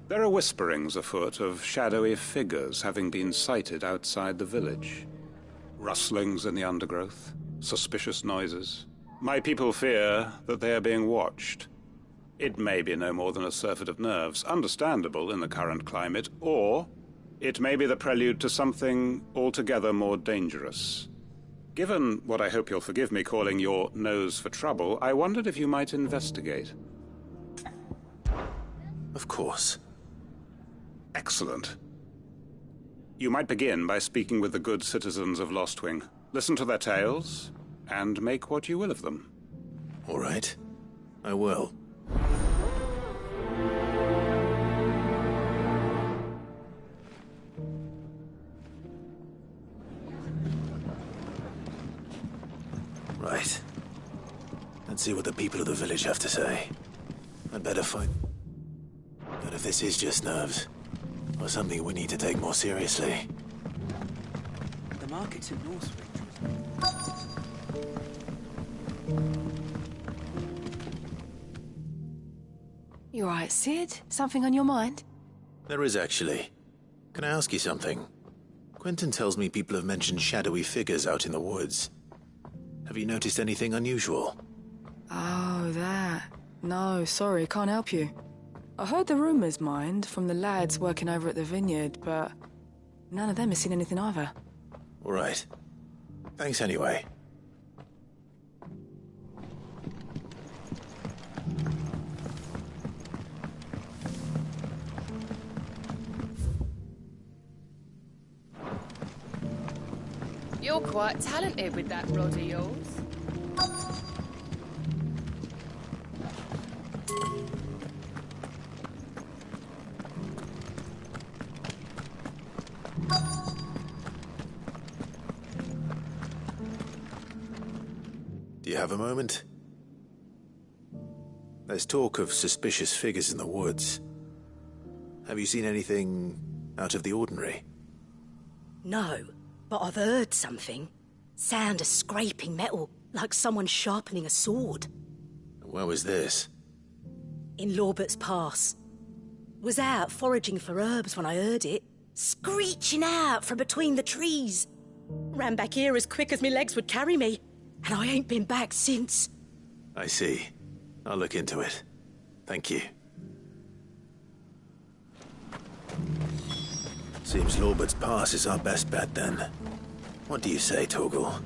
There are whisperings afoot of shadowy figures having been sighted outside the village. Rustlings in the undergrowth, suspicious noises. My people fear that they are being watched. It may be no more than a surfeit of nerves, understandable in the current climate, or it may be the prelude to something altogether more dangerous. Given what I hope you'll forgive me calling your nose for trouble, I wondered if you might investigate. Of course. Excellent. You might begin by speaking with the good citizens of Lostwing. Listen to their tales, and make what you will of them. All right. I will. Right. Let's see what the people of the village have to say. I'd better find... But if this is just nerves, or something we need to take more seriously... The market's in Northwich. You all right, Sid? Something on your mind? There is, actually. Can I ask you something? Quentin tells me people have mentioned shadowy figures out in the woods. Have you noticed anything unusual? Oh, that. No, sorry, can't help you. I heard the rumours, mind, from the lads working over at the vineyard, but none of them has seen anything either. All right. Thanks anyway. You're quite talented with that rod of yours. Do you have a moment? There's talk of suspicious figures in the woods. Have you seen anything out of the ordinary? No, but I've heard something. Sound of scraping metal, like someone sharpening a sword. Where was this? In Lorbert's Pass. Was out foraging for herbs when I heard it, screeching out from between the trees. Ran back here as quick as my legs would carry me, and I ain't been back since. I see. I'll look into it. Thank you. Seems Lorbert's Pass is our best bet, then. What do you say, Torgal?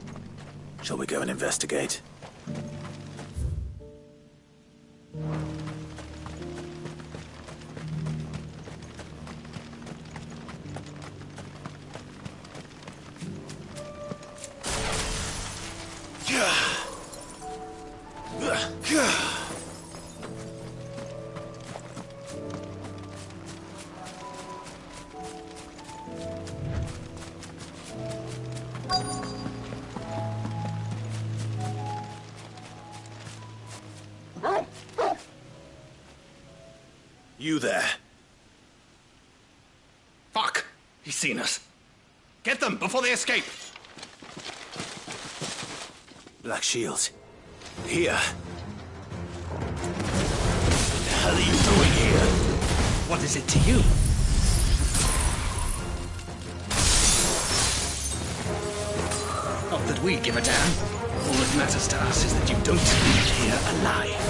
Shall we go and investigate? You there. seen us. Get them before they escape. Black Shields. Here. What the hell are you doing here? What is it to you? Not that we give a damn. All that matters to us is that you don't leave here alive.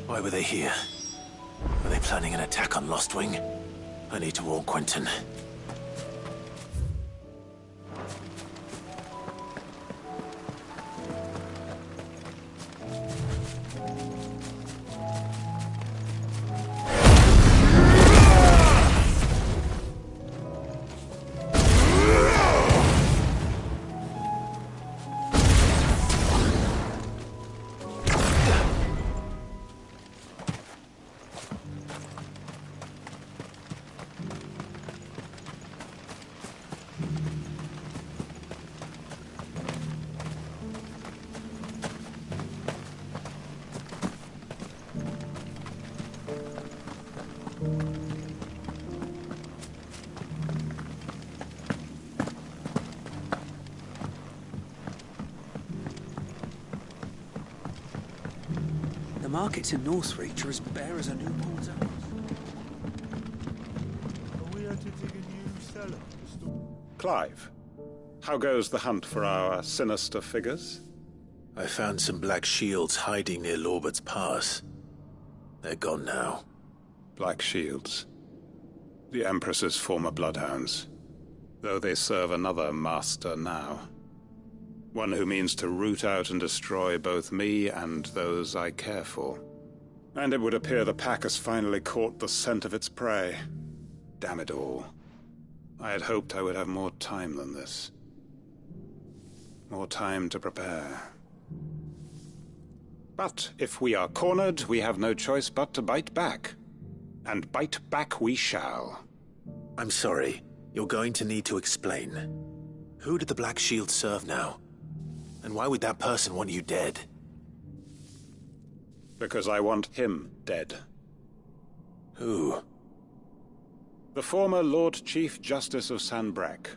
Why were they here? Were they planning an attack on Lostwing? I need to warn Quentin. The markets in Northreach are as bare as a newborn's oats. Are we entering a new cellar? Clive, how goes the hunt for our sinister figures? I found some Black Shields hiding near Lorbert's Pass. They're gone now. Black Shields. The Empress's former bloodhounds. Though they serve another master now. One who means to root out and destroy both me and those I care for. And it would appear the pack has finally caught the scent of its prey. Damn it all. I had hoped I would have more time than this. More time to prepare. But if we are cornered, we have no choice but to bite back. And bite back we shall. I'm sorry. You're going to need to explain. Who did the Black Shield serve now? And why would that person want you dead? Because I want him dead. Who? The former Lord Chief Justice of Sanbreque.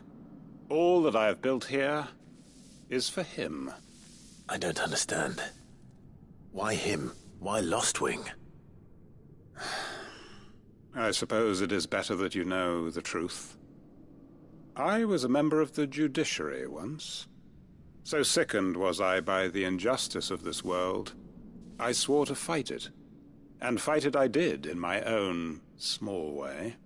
All that I have built here is for him. I don't understand. Why him? Why Lostwing? I suppose it is better that you know the truth. I was a member of the judiciary once. So sickened was I by the injustice of this world, I swore to fight it. And fight it I did, in my own small way.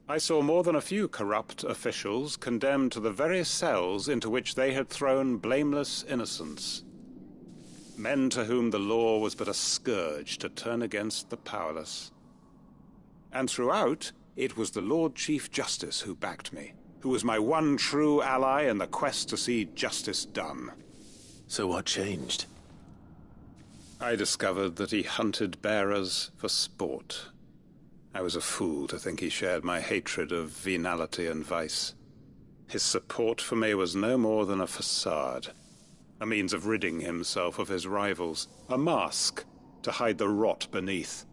I saw more than a few corrupt officials condemned to the very cells into which they had thrown blameless innocents. Men to whom the law was but a scourge to turn against the powerless. And throughout, it was the Lord Chief Justice who backed me, who was my one true ally in the quest to see justice done. So what changed? I discovered that he hunted bearers for sport. I was a fool to think he shared my hatred of venality and vice. His support for me was no more than a facade. a means of ridding himself of his rivals, a mask to hide the rot beneath.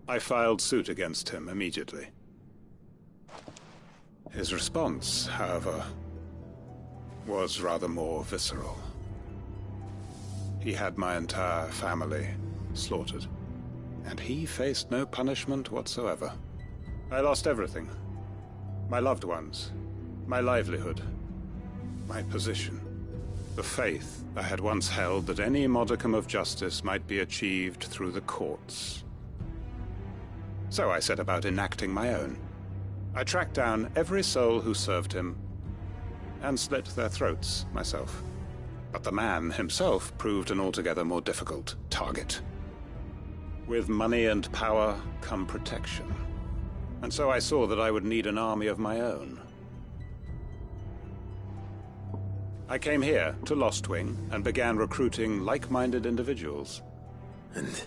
I filed suit against him immediately. His response, however, was rather more visceral. He had my entire family slaughtered, and he faced no punishment whatsoever. I lost everything. My loved ones, my livelihood, my position, the faith I had once held that any modicum of justice might be achieved through the courts. So I set about enacting my own. I tracked down every soul who served him, and slit their throats myself. But the man himself proved an altogether more difficult target. With money and power come protection. And so I saw that I would need an army of my own. I came here to Lostwing and began recruiting like-minded individuals. And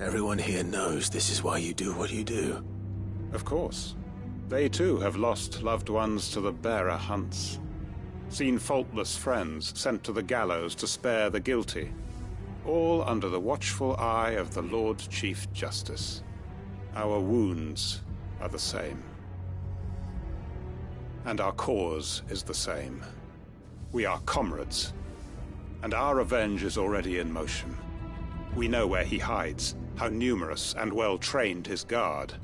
everyone here knows this is why you do what you do. Of course. They too have lost loved ones to the bearer hunts. Seen faultless friends sent to the gallows to spare the guilty. All under the watchful eye of the Lord Chief Justice. Our wounds are the same. And our cause is the same. We are comrades. And our revenge is already in motion. We know where he hides, how numerous and well-trained his guard.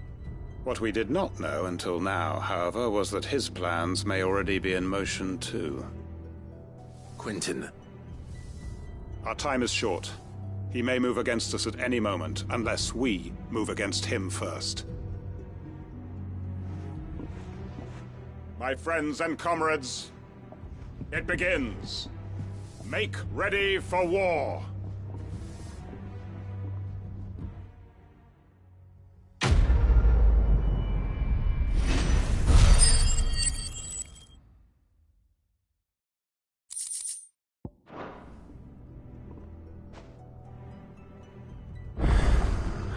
What we did not know until now, however, was that his plans may already be in motion too. Quentin. Our time is short. He may move against us at any moment, unless we move against him first. My friends and comrades, it begins. Make ready for war.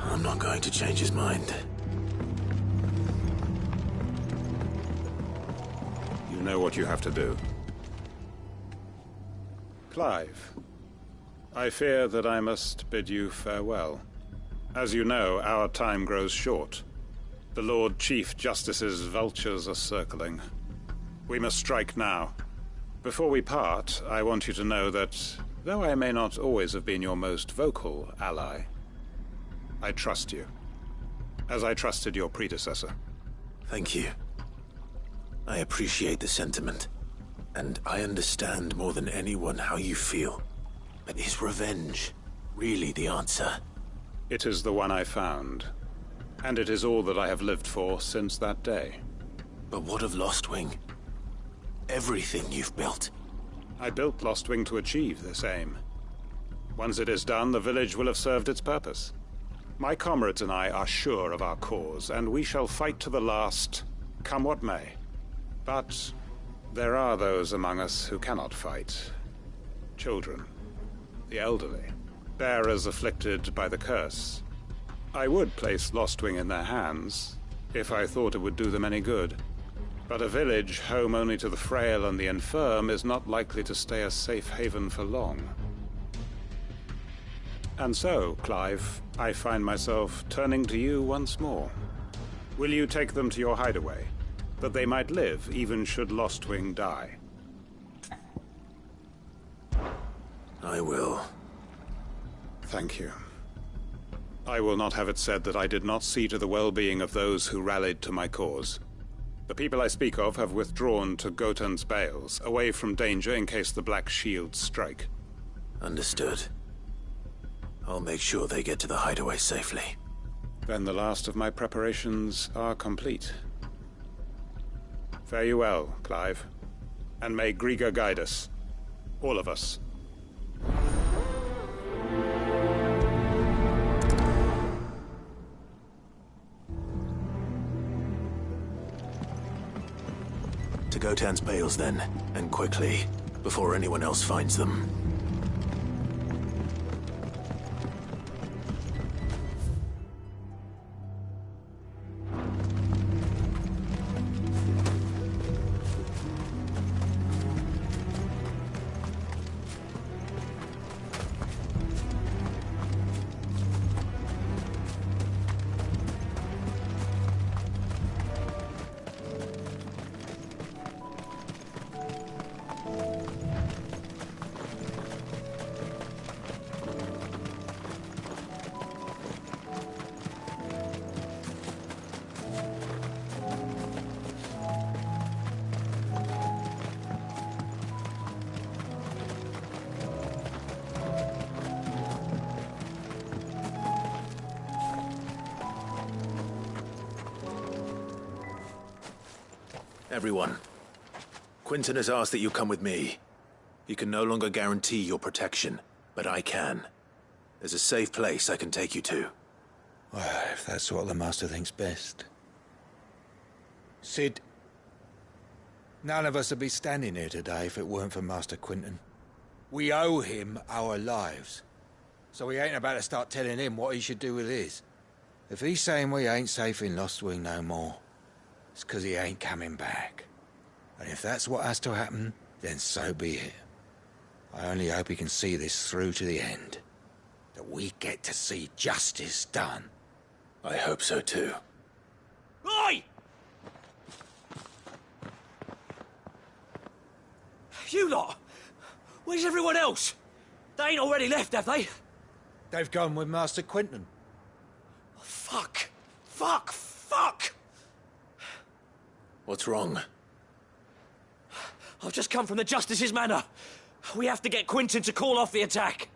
I'm not going to change his mind. You know what you have to do. Clive, I fear that I must bid you farewell. As you know, our time grows short. The Lord Chief Justice's vultures are circling. We must strike now. Before we part, I want you to know that, though I may not always have been your most vocal ally, I trust you, as I trusted your predecessor. Thank you. I appreciate the sentiment, and I understand more than anyone how you feel. But is revenge really the answer? It is the one I found, and it is all that I have lived for since that day. But what of Lostwing? Everything you've built. I built Lostwing to achieve this aim. Once it is done, the village will have served its purpose. My comrades and I are sure of our cause, and we shall fight to the last, come what may. But there are those among us who cannot fight. Children, the elderly, bearers afflicted by the curse. I would place Lostwing in their hands, if I thought it would do them any good. But a village home only to the frail and the infirm is not likely to stay a safe haven for long. And so, Clive, I find myself turning to you once more. Will you take them to your hideaway, that they might live even should Lostwing die? I will. Thank you. I will not have it said that I did not see to the well-being of those who rallied to my cause. The people I speak of have withdrawn to Gotan's Bales, away from danger in case the Black Shields strike. Understood. I'll make sure they get to the hideaway safely. Then the last of my preparations are complete. Fare you well, Clive. And may Griga guide us. All of us. To Gotan's Bales, then, and quickly, before anyone else finds them. Everyone. Quinton has asked that you come with me. He can no longer guarantee your protection, but I can. There's a safe place I can take you to. Well, if that's what the Master thinks best. Sid, none of us would be standing here today if it weren't for Master Quinton. We owe him our lives. So we ain't about to start telling him what he should do with his. If he's saying we ain't safe in LOSTWING no more, it's 'cause he ain't coming back. And if that's what has to happen, then so be it. I only hope he can see this through to the end. That we get to see justice done. I hope so too. Oi! You lot! Where's everyone else? They ain't already left, have they? They've gone with Master Quinton. Fuck! Fuck! Fuck! What's wrong? I've just come from the Justice's manor. We have to get Quinton to call off the attack.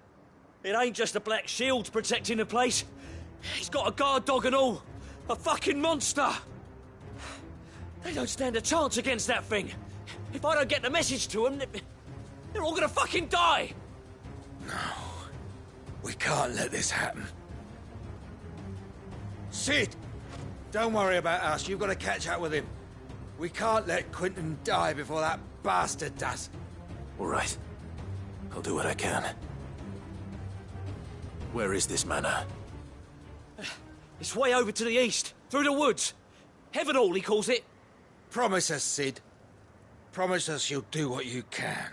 It ain't just the Black Shields protecting the place. He's got a guard dog and all. A fucking monster. They don't stand a chance against that thing. If I don't get the message to them, they're all gonna fucking die. No. We can't let this happen. Sid! Don't worry about us. You've got to catch up with him. We can't let Quinton die before that bastard does. All right. I'll do what I can. Where is this manor? It's way over to the east, through the woods. Heaven Hall, he calls it. Promise us, Sid. Promise us you'll do what you can.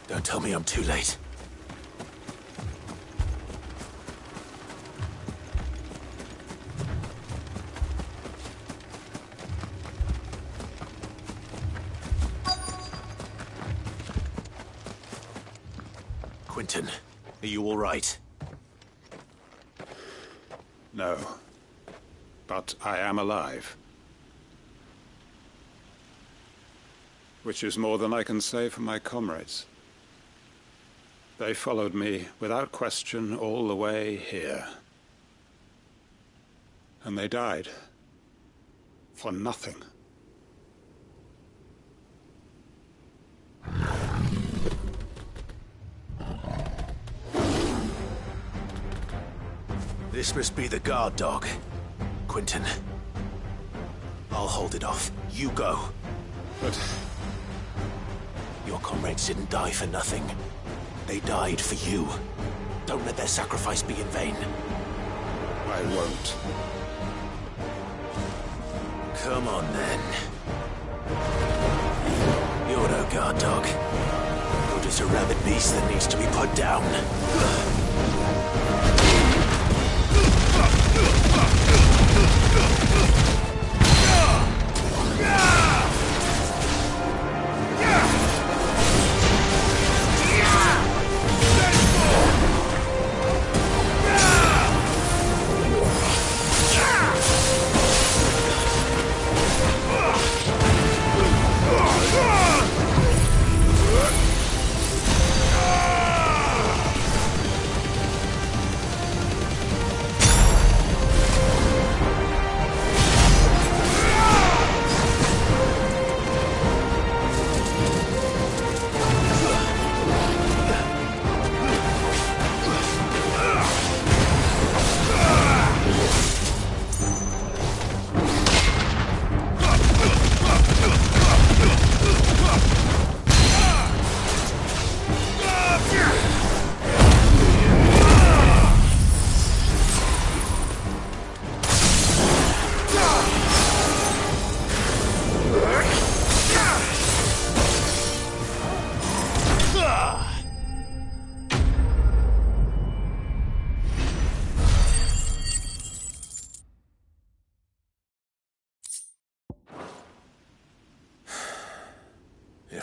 Don't tell me I'm too late. Quinton, are you all right? No. But I am alive. Which is more than I can say for my comrades. They followed me without question all the way here. And they died. For nothing. This must be the guard dog. Quinton. I'll hold it off. You go. But... your comrades didn't die for nothing. They died for you. Don't let their sacrifice be in vain. I won't. Come on, then. You're no guard dog. You're just a rabid beast that needs to be put down.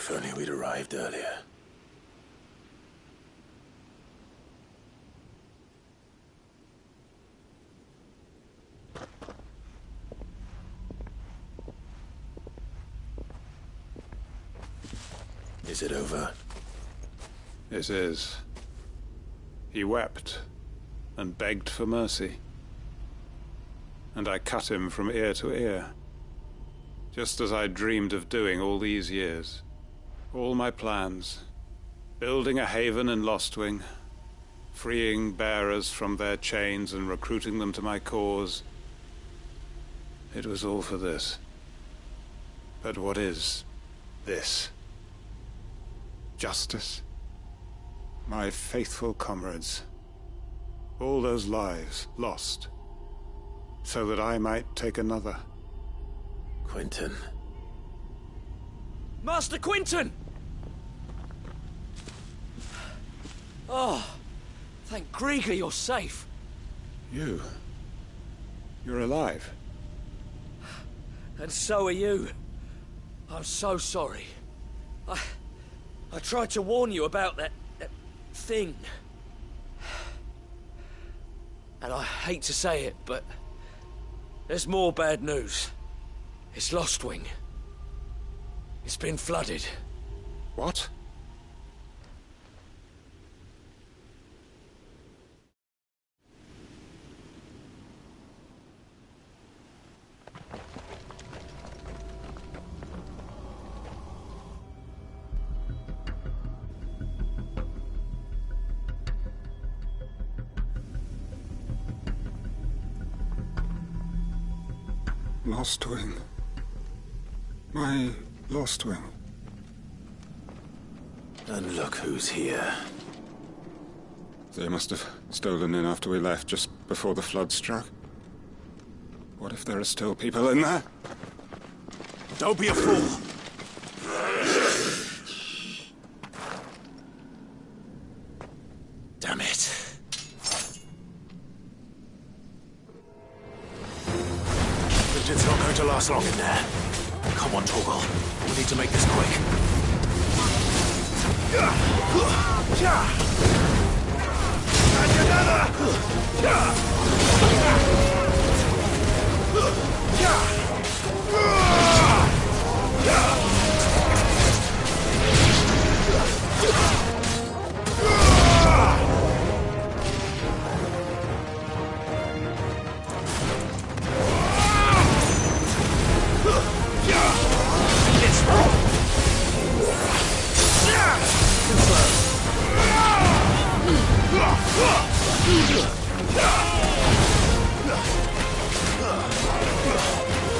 If only we'd arrived earlier. Is it over? It is. He wept and begged for mercy. And I cut him from ear to ear, just as I dreamed of doing all these years. All my plans, building a haven in Lostwing, freeing bearers from their chains and recruiting them to my cause. It was all for this. But what is this? Justice? My faithful comrades. All those lives lost, so that I might take another. Quentin. Master Quentin! Oh, thank Grieger you're safe. You're alive. And so are you. I'm so sorry. I tried to warn you about that thing. And I hate to say it, but there's more bad news. It's Lostwing. It's been flooded. What? Lostwing. My Lostwing. And look who's here. They must have stolen in after we left, just before the flood struck. What if there are still people in there? Don't be a fool! Damn it. It's not going to last long in there. Come on, Torgal. We need to make this quick. And another!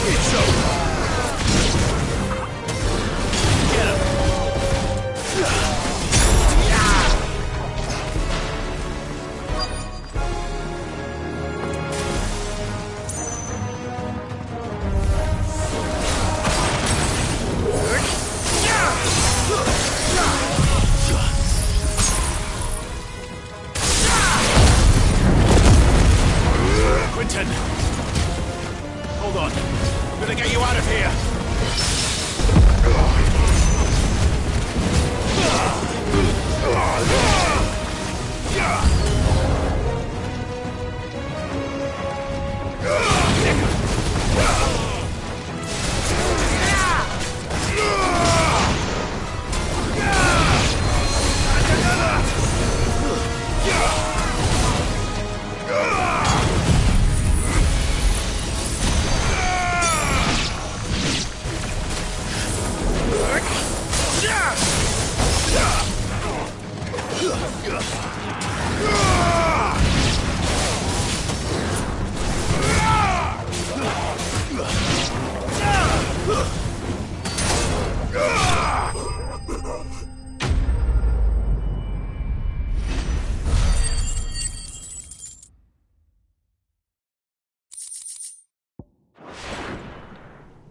It's over. Get him. Quentin! Hold on. I'm gonna get you out of here!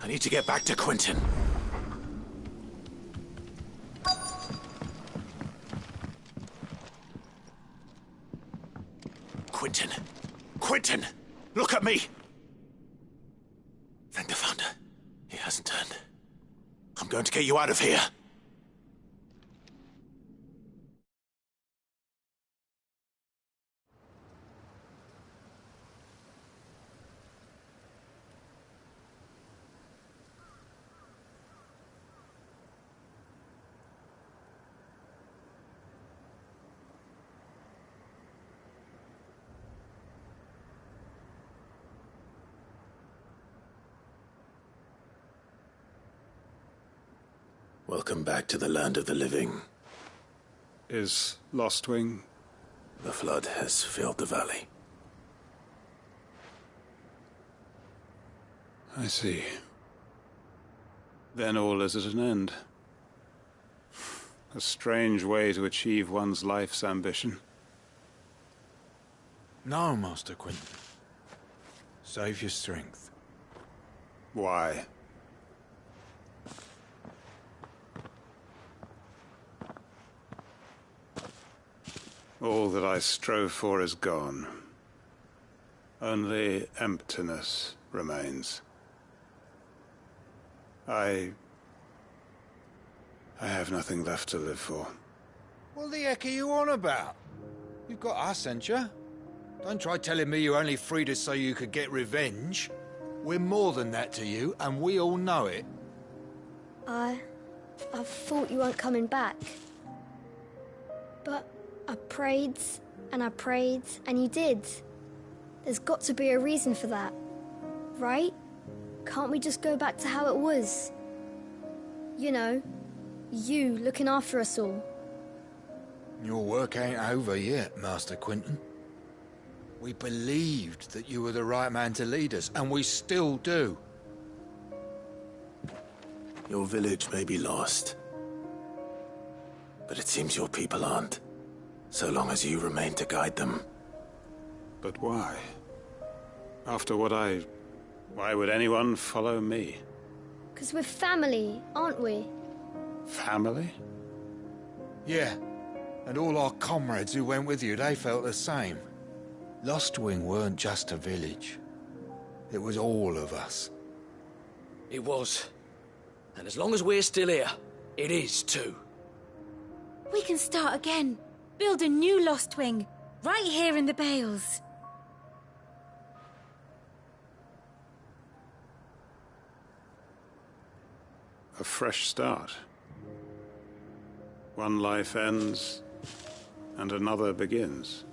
I need to get back to Quentin. Quentin! Quentin! Look at me! Thank the Founder. He hasn't turned. I'm going to get you out of here. Welcome back to the land of the living. Is Lostwing? The flood has filled the valley. I see. Then all is at an end. A strange way to achieve one's life's ambition. No, Master Quinton. Save your strength. Why? All that I strove for is gone. Only emptiness remains. I have nothing left to live for. What the heck are you on about? You've got us, ain't you? Don't try telling me you only freed us so you could get revenge. We're more than that to you, and we all know it. I thought you weren't coming back. But I prayed, and you did. There's got to be a reason for that, right? Can't we just go back to how it was? You know, you looking after us all. Your work ain't over yet, Master Quinton. We believed that you were the right man to lead us, and we still do. Your village may be lost, but it seems your people aren't, so long as you remain to guide them. But why? After what why would anyone follow me? 'Cause we're family, aren't we? Family? Yeah, and all our comrades who went with you, they felt the same. Lostwing weren't just a village. It was all of us. It was. And as long as we're still here, it is too. We can start again. Build a new Lostwing, right here in the Bales. A fresh start. One life ends, and another begins.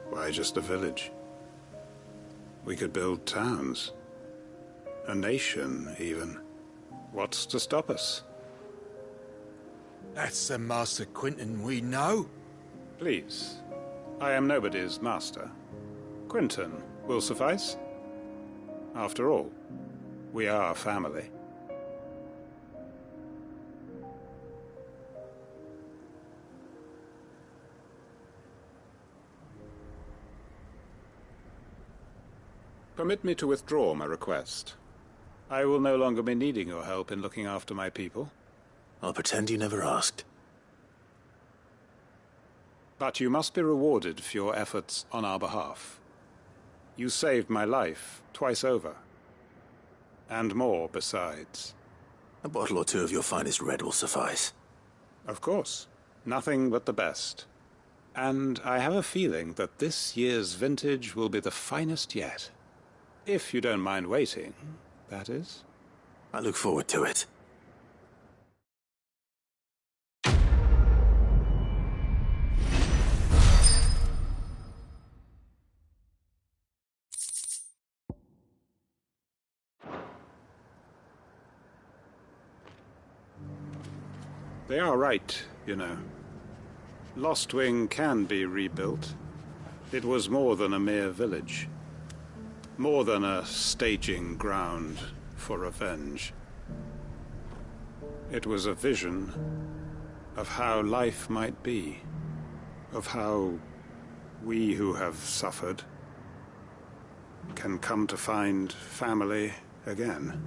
Why just a village? We could build towns. A nation, even. What's to stop us? That's the Master Quinton we know. Please. I am nobody's master. Quinton will suffice. After all, we are family. Permit me to withdraw my request. I will no longer be needing your help in looking after my people. I'll pretend you never asked. But you must be rewarded for your efforts on our behalf. You saved my life twice over. And more besides. A bottle or two of your finest red will suffice. Of course. Nothing but the best. And I have a feeling that this year's vintage will be the finest yet. If you don't mind waiting, that is. I look forward to it. They are right, you know. Lostwing can be rebuilt. It was more than a mere village. More than a staging ground for revenge. It was a vision of how life might be. Of how we who have suffered can come to find family again.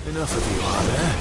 Enough of you, are there?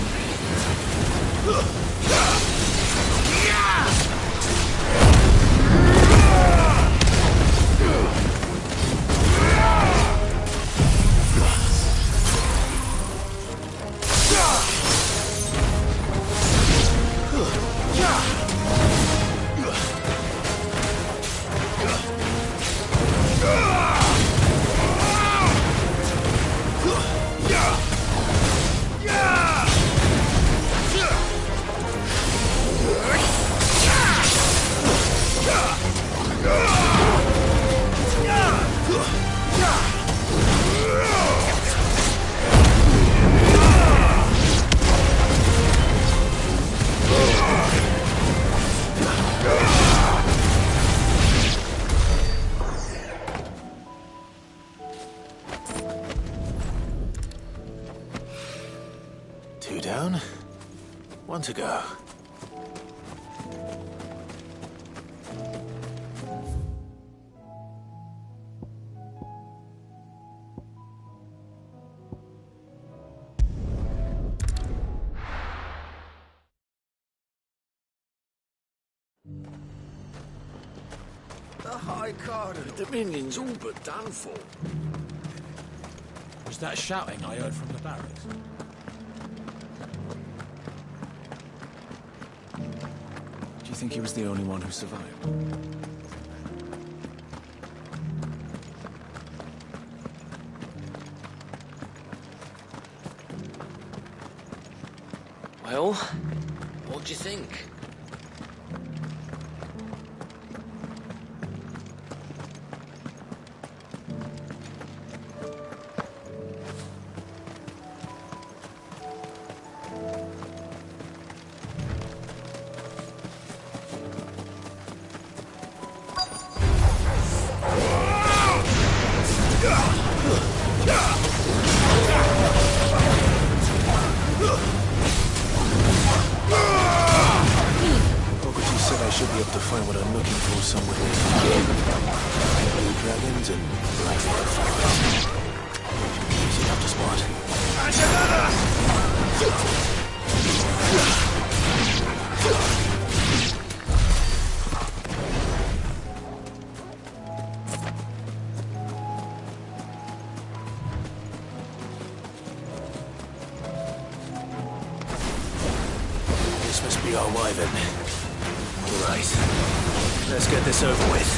Two down, one to go. The High Cardinal. The Dominion's all but done for. Was that shouting I heard from the barracks? Do you think he was the only one who survived? Well, what do you think? Should be able to find what I'm looking for somewhere. Blue dragons and black fireflies. Easy enough to spot. That's another! This must be our wyvern. Right. Let's get this over with.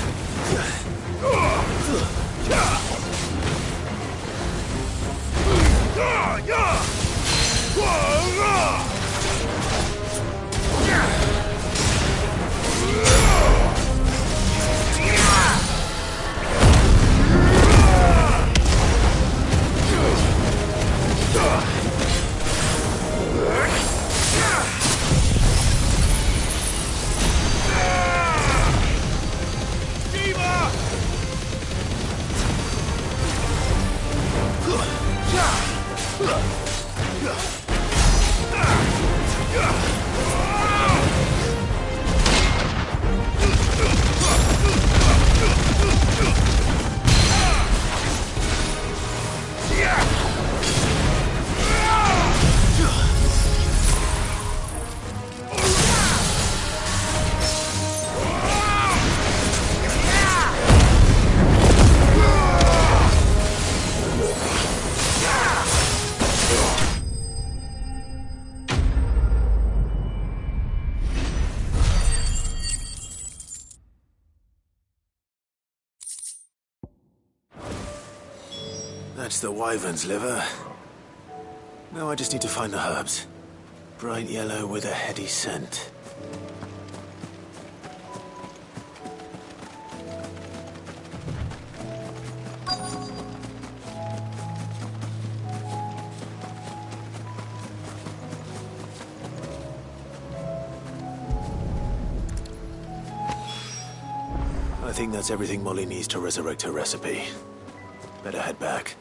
That's the wyvern's liver. Now I just need to find the herbs. Bright yellow with a heady scent. I think that's everything Molly needs to resurrect her recipe. Better head back.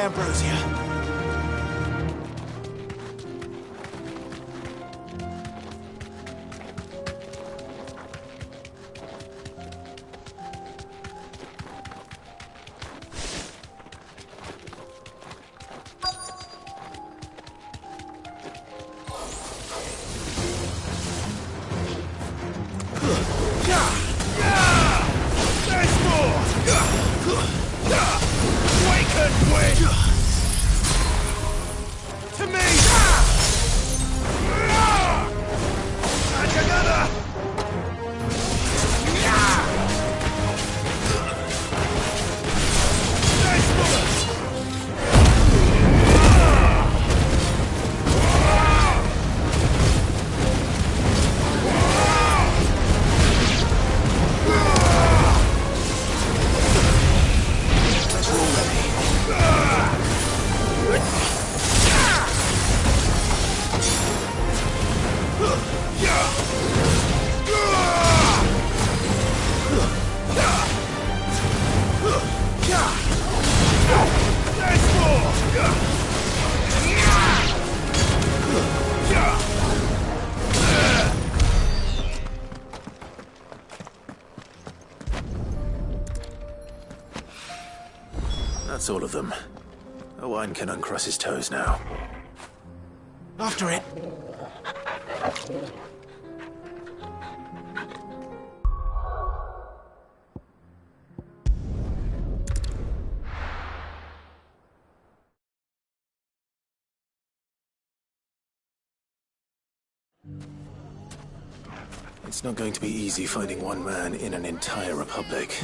Ambrosia. That's all of them. Owain can uncross his toes now. After it. It's not going to be easy finding one man in an entire republic.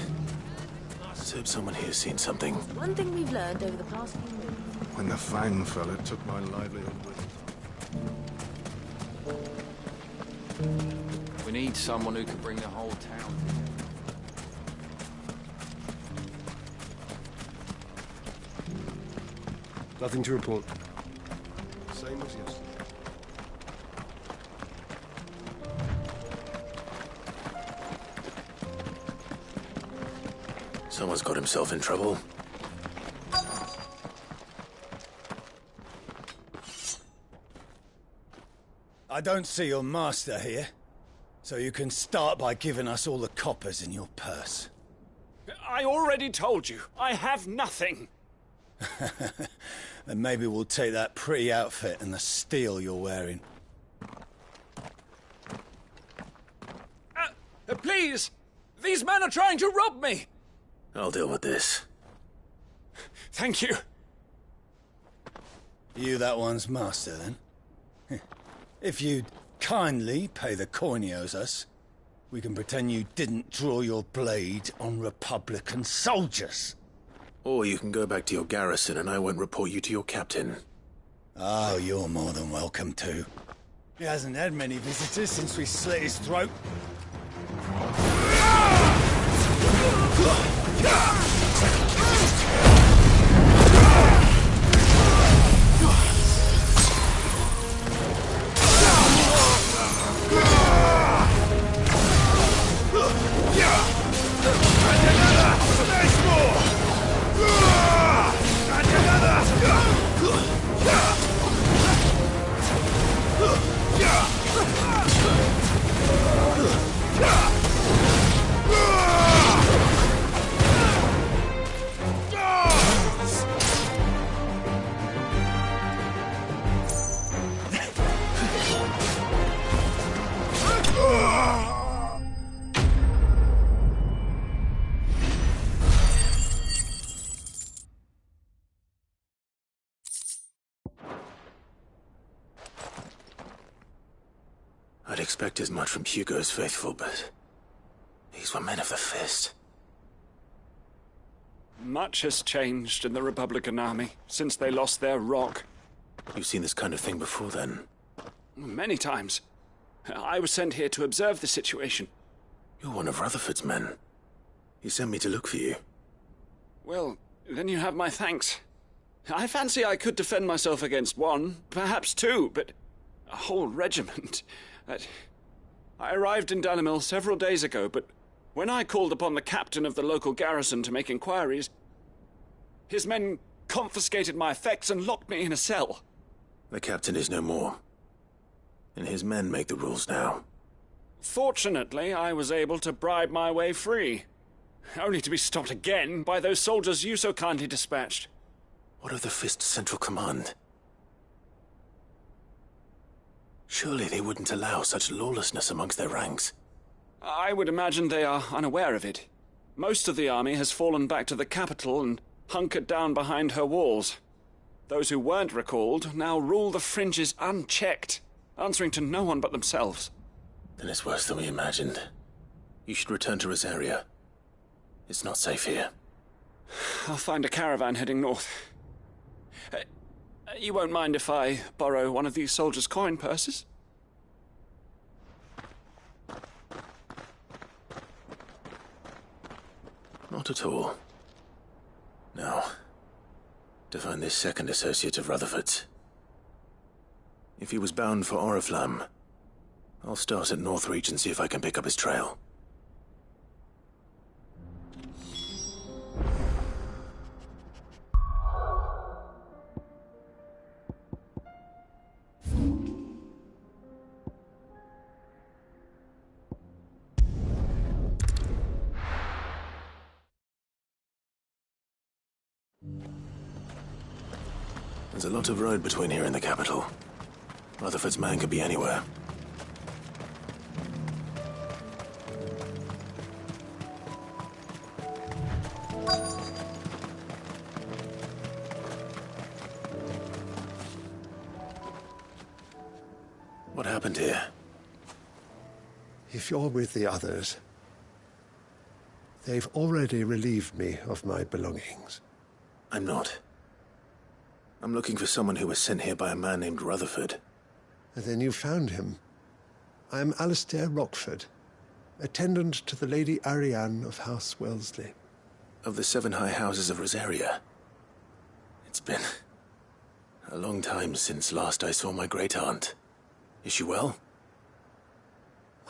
Let's hope someone here's seen something. One thing we've learned over the past few weeks. When the Fang fella took my livelihood with him. We need someone who can bring the whole town together. Nothing to report. Same as yesterday. Someone's got himself in trouble. I don't see your master here, so you can start by giving us all the coppers in your purse. I already told you, I have nothing. Then maybe we'll take that pretty outfit and the steel you're wearing. Please! These men are trying to rob me! I'll deal with this. Thank you. You that one's master, then? If you'd kindly pay the coin he owes us, we can pretend you didn't draw your blade on Republican soldiers. Or you can go back to your garrison and I won't report you to your captain. Oh, you're more than welcome to. He hasn't had many visitors since we slit his throat. I'd expect as much from Hugo's faithful, but these were men of the fist. Much has changed in the Republican army since they lost their rock. You've seen this kind of thing before, then? Many times. I was sent here to observe the situation. You're one of Rutherford's men. He sent me to look for you. Well, then you have my thanks. I fancy I could defend myself against one, perhaps two, but a whole regiment. I arrived in Dunamil several days ago, but when I called upon the captain of the local garrison to make inquiries, his men confiscated my effects and locked me in a cell. The captain is no more, and his men make the rules now. Fortunately, I was able to bribe my way free, only to be stopped again by those soldiers you so kindly dispatched. What of the Fist Central Command? Surely they wouldn't allow such lawlessness amongst their ranks. I would imagine they are unaware of it. Most of the army has fallen back to the capital and hunkered down behind her walls. Those who weren't recalled now rule the fringes unchecked, answering to no one but themselves. Then it's worse than we imagined. You should return to Rosaria. It's not safe here. I'll find a caravan heading north. You won't mind if I borrow one of these soldiers' coin purses? Not at all. Now, to find this second associate of Rutherford's. If he was bound for Oriflamme, I'll start at Northreach and see if I can pick up his trail. There's a lot of road between here and the capital. Rutherford's man could be anywhere. What happened here? If you're with the others, they've already relieved me of my belongings. I'm not. I'm looking for someone who was sent here by a man named Rutherford. And then you found him. I am Alistair Rockford, attendant to the Lady Ariane of House Wellesley. Of the 7 high houses of Rosaria. It's been a long time since last I saw my great-aunt. Is she well?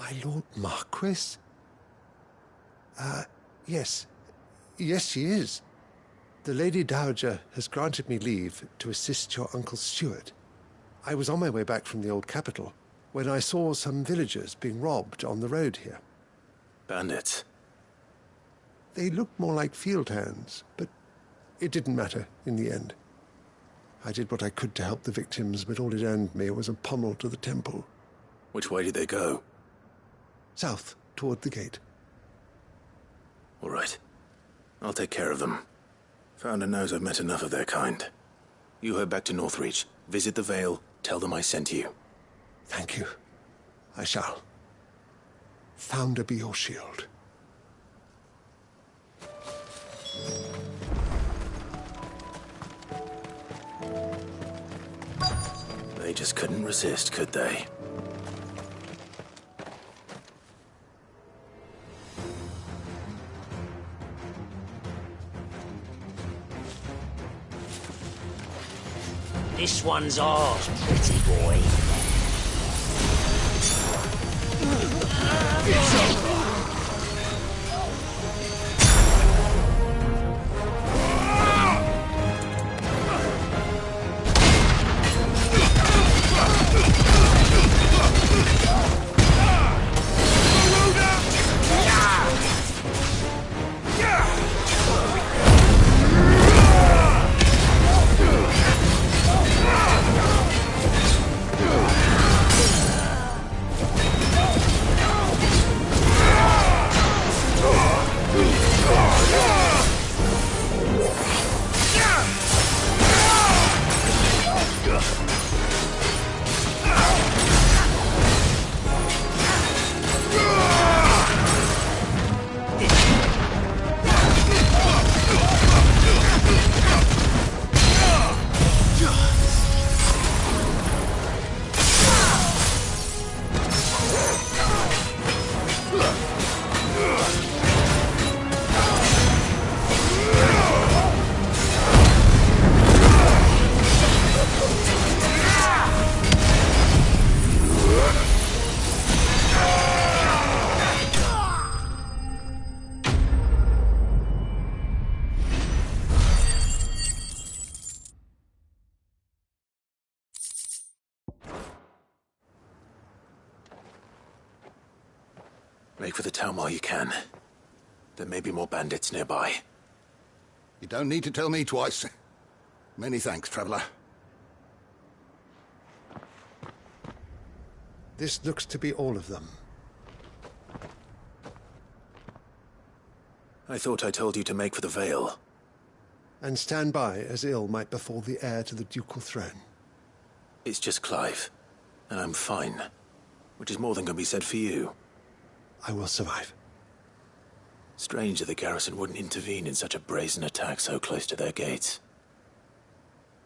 My Lord Marquis? Yes. Yes, she is. The Lady Dowager has granted me leave to assist your Uncle Stuart. I was on my way back from the old capital when I saw some villagers being robbed on the road here. Bandits? They looked more like field hands, but it didn't matter in the end. I did what I could to help the victims, but all it earned me was a pommel to the temple. Which way did they go? South, toward the gate. All right. I'll take care of them. Founder knows I've met enough of their kind. You head back to Northreach, visit the Vale, tell them I sent you. Thank you. I shall. Founder be your shield. They just couldn't resist, could they? This one's ours, pretty boy. It's over. Make for the town while you can. There may be more bandits nearby. You don't need to tell me twice. Many thanks, traveler. This looks to be all of them. I thought I told you to make for the Vale. And stand by as ill might befall the heir to the ducal throne. It's just Clive, and I'm fine. Which is more than can be said for you. I will survive. Strange that the garrison wouldn't intervene in such a brazen attack so close to their gates.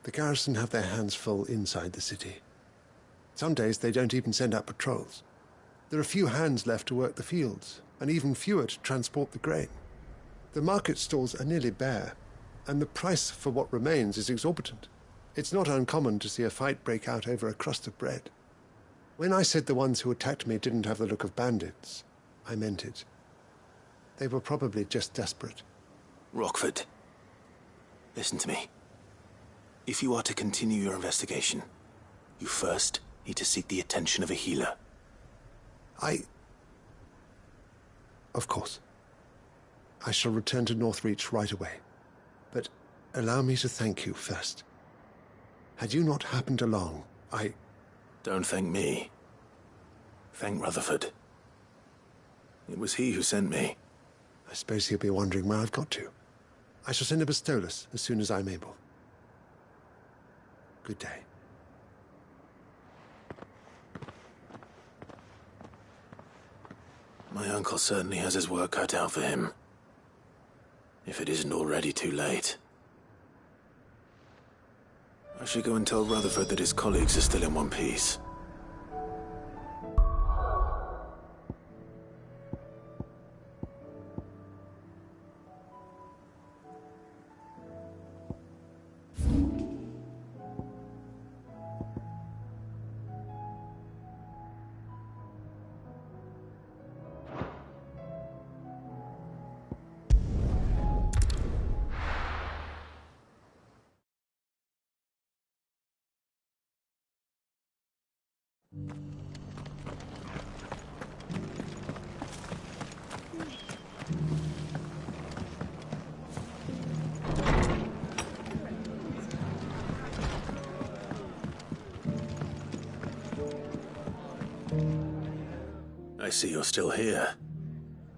The garrison have their hands full inside the city. Some days they don't even send out patrols. There are few hands left to work the fields, and even fewer to transport the grain. The market stalls are nearly bare, and the price for what remains is exorbitant. It's not uncommon to see a fight break out over a crust of bread. When I said the ones who attacked me didn't have the look of bandits, I meant it. They were probably just desperate. Rockford, listen to me. If you are to continue your investigation, you first need to seek the attention of a healer. Of course. I shall return to Northreach right away. But allow me to thank you first. Had you not happened along, Don't thank me. Thank Rutherford. It was he who sent me. I suppose he'll be wondering where I've got to. I shall send a Bastolus as soon as I'm able. Good day. My uncle certainly has his work cut out for him. If it isn't already too late. I should go and tell Rutherford that his colleagues are still in one piece. I see you're still here.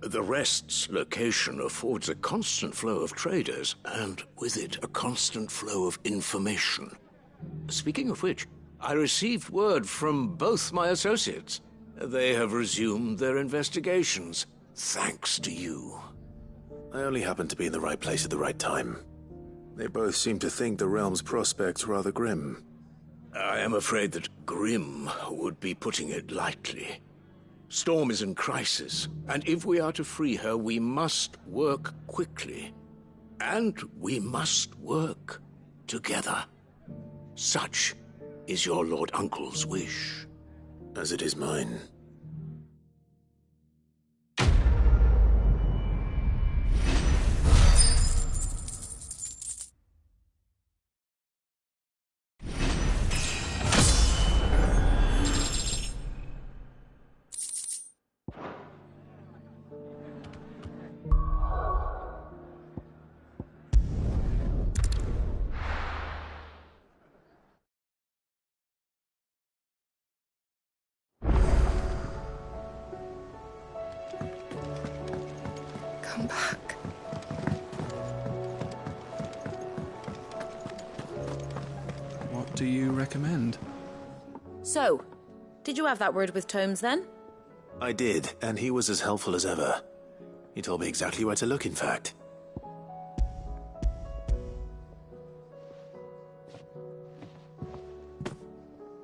The Rest's location affords a constant flow of traders, and with it, a constant flow of information. Speaking of which, I received word from both my associates. They have resumed their investigations, thanks to you. I only happened to be in the right place at the right time. They both seem to think the realm's prospects rather grim. I am afraid that grim would be putting it lightly. Storm is in crisis, and if we are to free her, we must work quickly. And we must work together. Such is your Lord Uncle's wish. As it is mine. Come back. What do you recommend? So, did you have that word with Tomes then? I did, and he was as helpful as ever. He told me exactly where to look, in fact.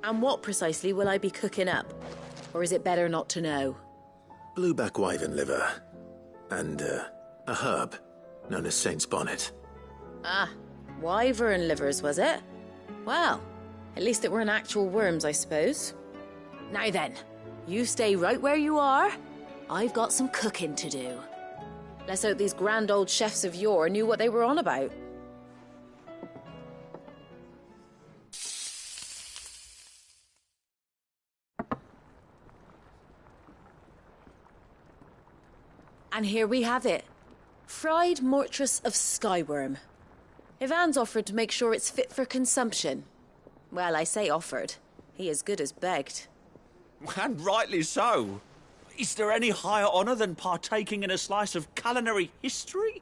And what precisely will I be cooking up? Or is it better not to know? Blueback wyvern liver. And, a herb known as Saint's Bonnet. Ah, wyvern livers, was it? Well, at least it weren't actual worms, I suppose. Now then, you stay right where you are. I've got some cooking to do. Let's hope these grand old chefs of yore knew what they were on about. And here we have it. Fried mortress of skyworm. Ivan's offered to make sure it's fit for consumption. Well, I say offered. He as good as begged. And rightly so. Is there any higher honour than partaking in a slice of culinary history?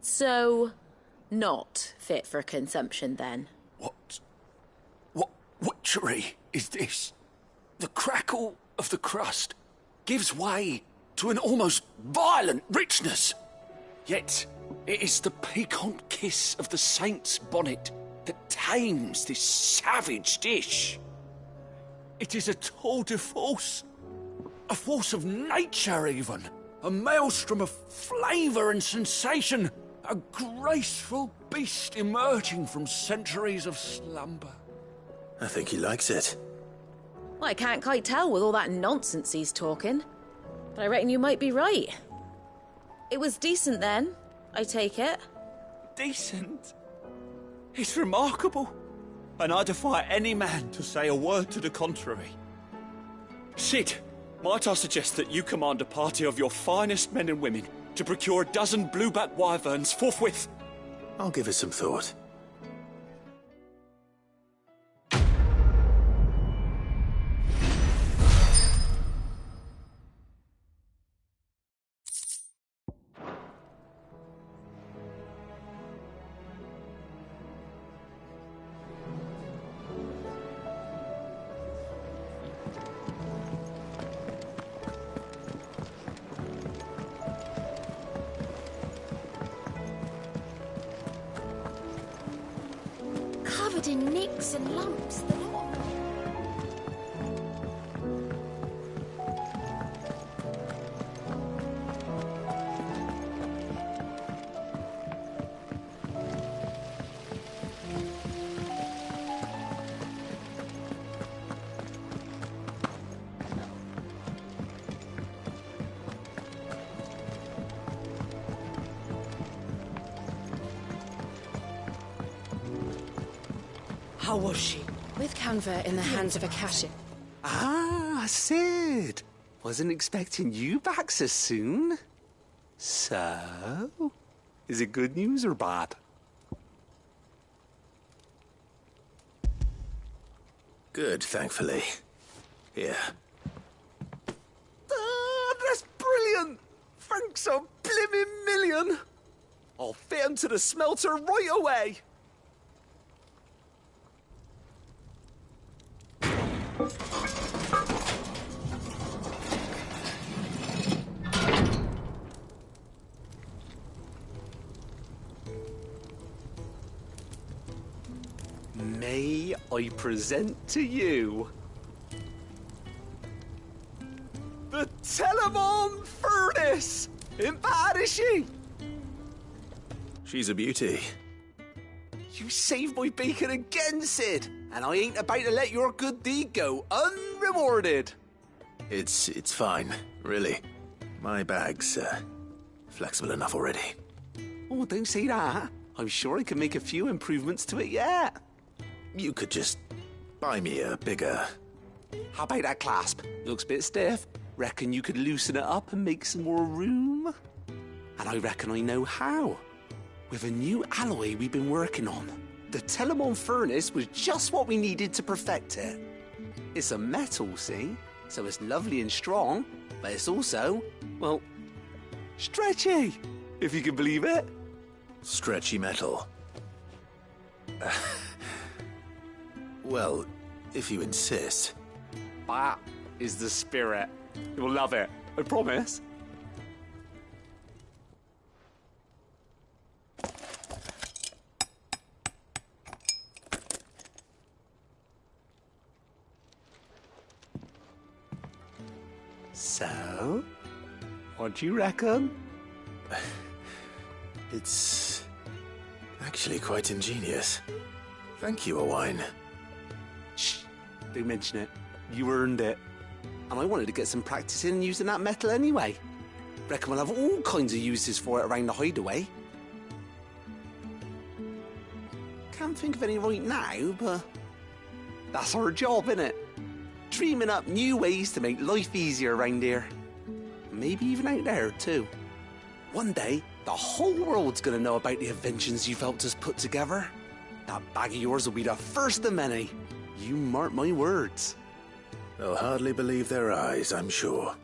So, not fit for consumption then? What witchery is this? The crackle of the crust gives way to an almost violent richness. Yet it is the piquant kiss of the saint's bonnet that tames this savage dish. It is a tour de force, a force of nature even, a maelstrom of flavour and sensation, a graceful beast emerging from centuries of slumber. I think he likes it. Well, I can't quite tell with all that nonsense he's talking. But I reckon you might be right. It was decent then, I take it. Decent? It's remarkable. And I defy any man to say a word to the contrary. Sid, might I suggest that you command a party of your finest men and women to procure a dozen blueback wyverns forthwith? I'll give it some thought. Covered in nicks and lumps, the lot. How was she? With Canva in the hands of a cashier. Ah, Sid. Wasn't expecting you back so soon. So, is it good news or bad? Good, thankfully. Here. Ah, that's brilliant! Thanks a blimmin' million! I'll fit 'em to the smelter right away! May I present to you the Telemon Furnace? Ain't bad, is she? She's a beauty. You saved my bacon again, Sid, and I ain't about to let your good deed go unrewarded. It's fine, really. My bag's flexible enough already. Oh, don't say that. I'm sure I can make a few improvements to it yet. You could just buy me a bigger... How about that clasp? Looks a bit stiff. Reckon you could loosen it up and make some more room? And I reckon I know how. With a new alloy we've been working on. The Telemon Furnace was just what we needed to perfect it. It's a metal, see? So it's lovely and strong, but it's also, well, stretchy, if you can believe it. Stretchy metal. Well, if you insist. That is the spirit. You'll love it, I promise. So, what do you reckon? It's actually quite ingenious. Thank you, Owain. Shh, don't mention it. You earned it. and I wanted to get some practice in using that metal anyway. Reckon we'll have all kinds of uses for it around the hideaway. Can't think of any right now, but that's our job, innit? Dreaming up new ways to make life easier around here. Maybe even out there, too. One day, the whole world's gonna know about the inventions you've helped us put together. That bag of yours will be the first of many. You mark my words. They'll hardly believe their eyes, I'm sure.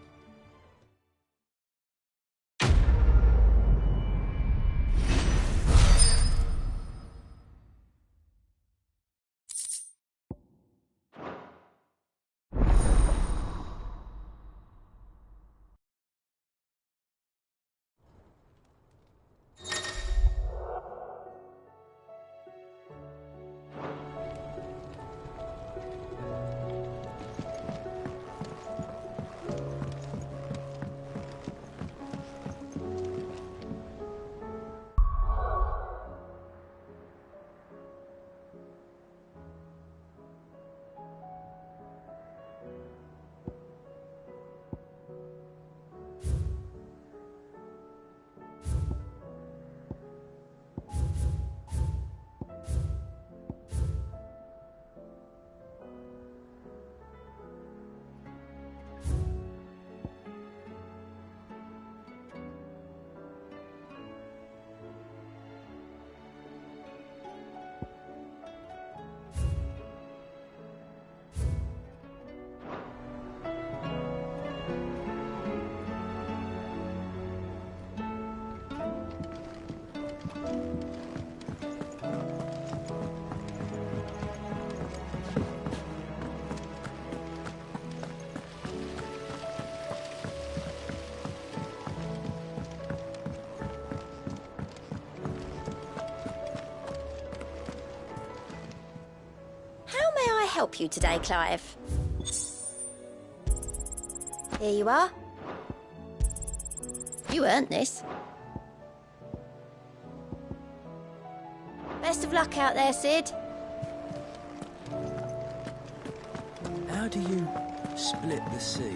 Help you today, Clive? Here you are. You earned this. Best of luck out there, Sid. How do you split the sea?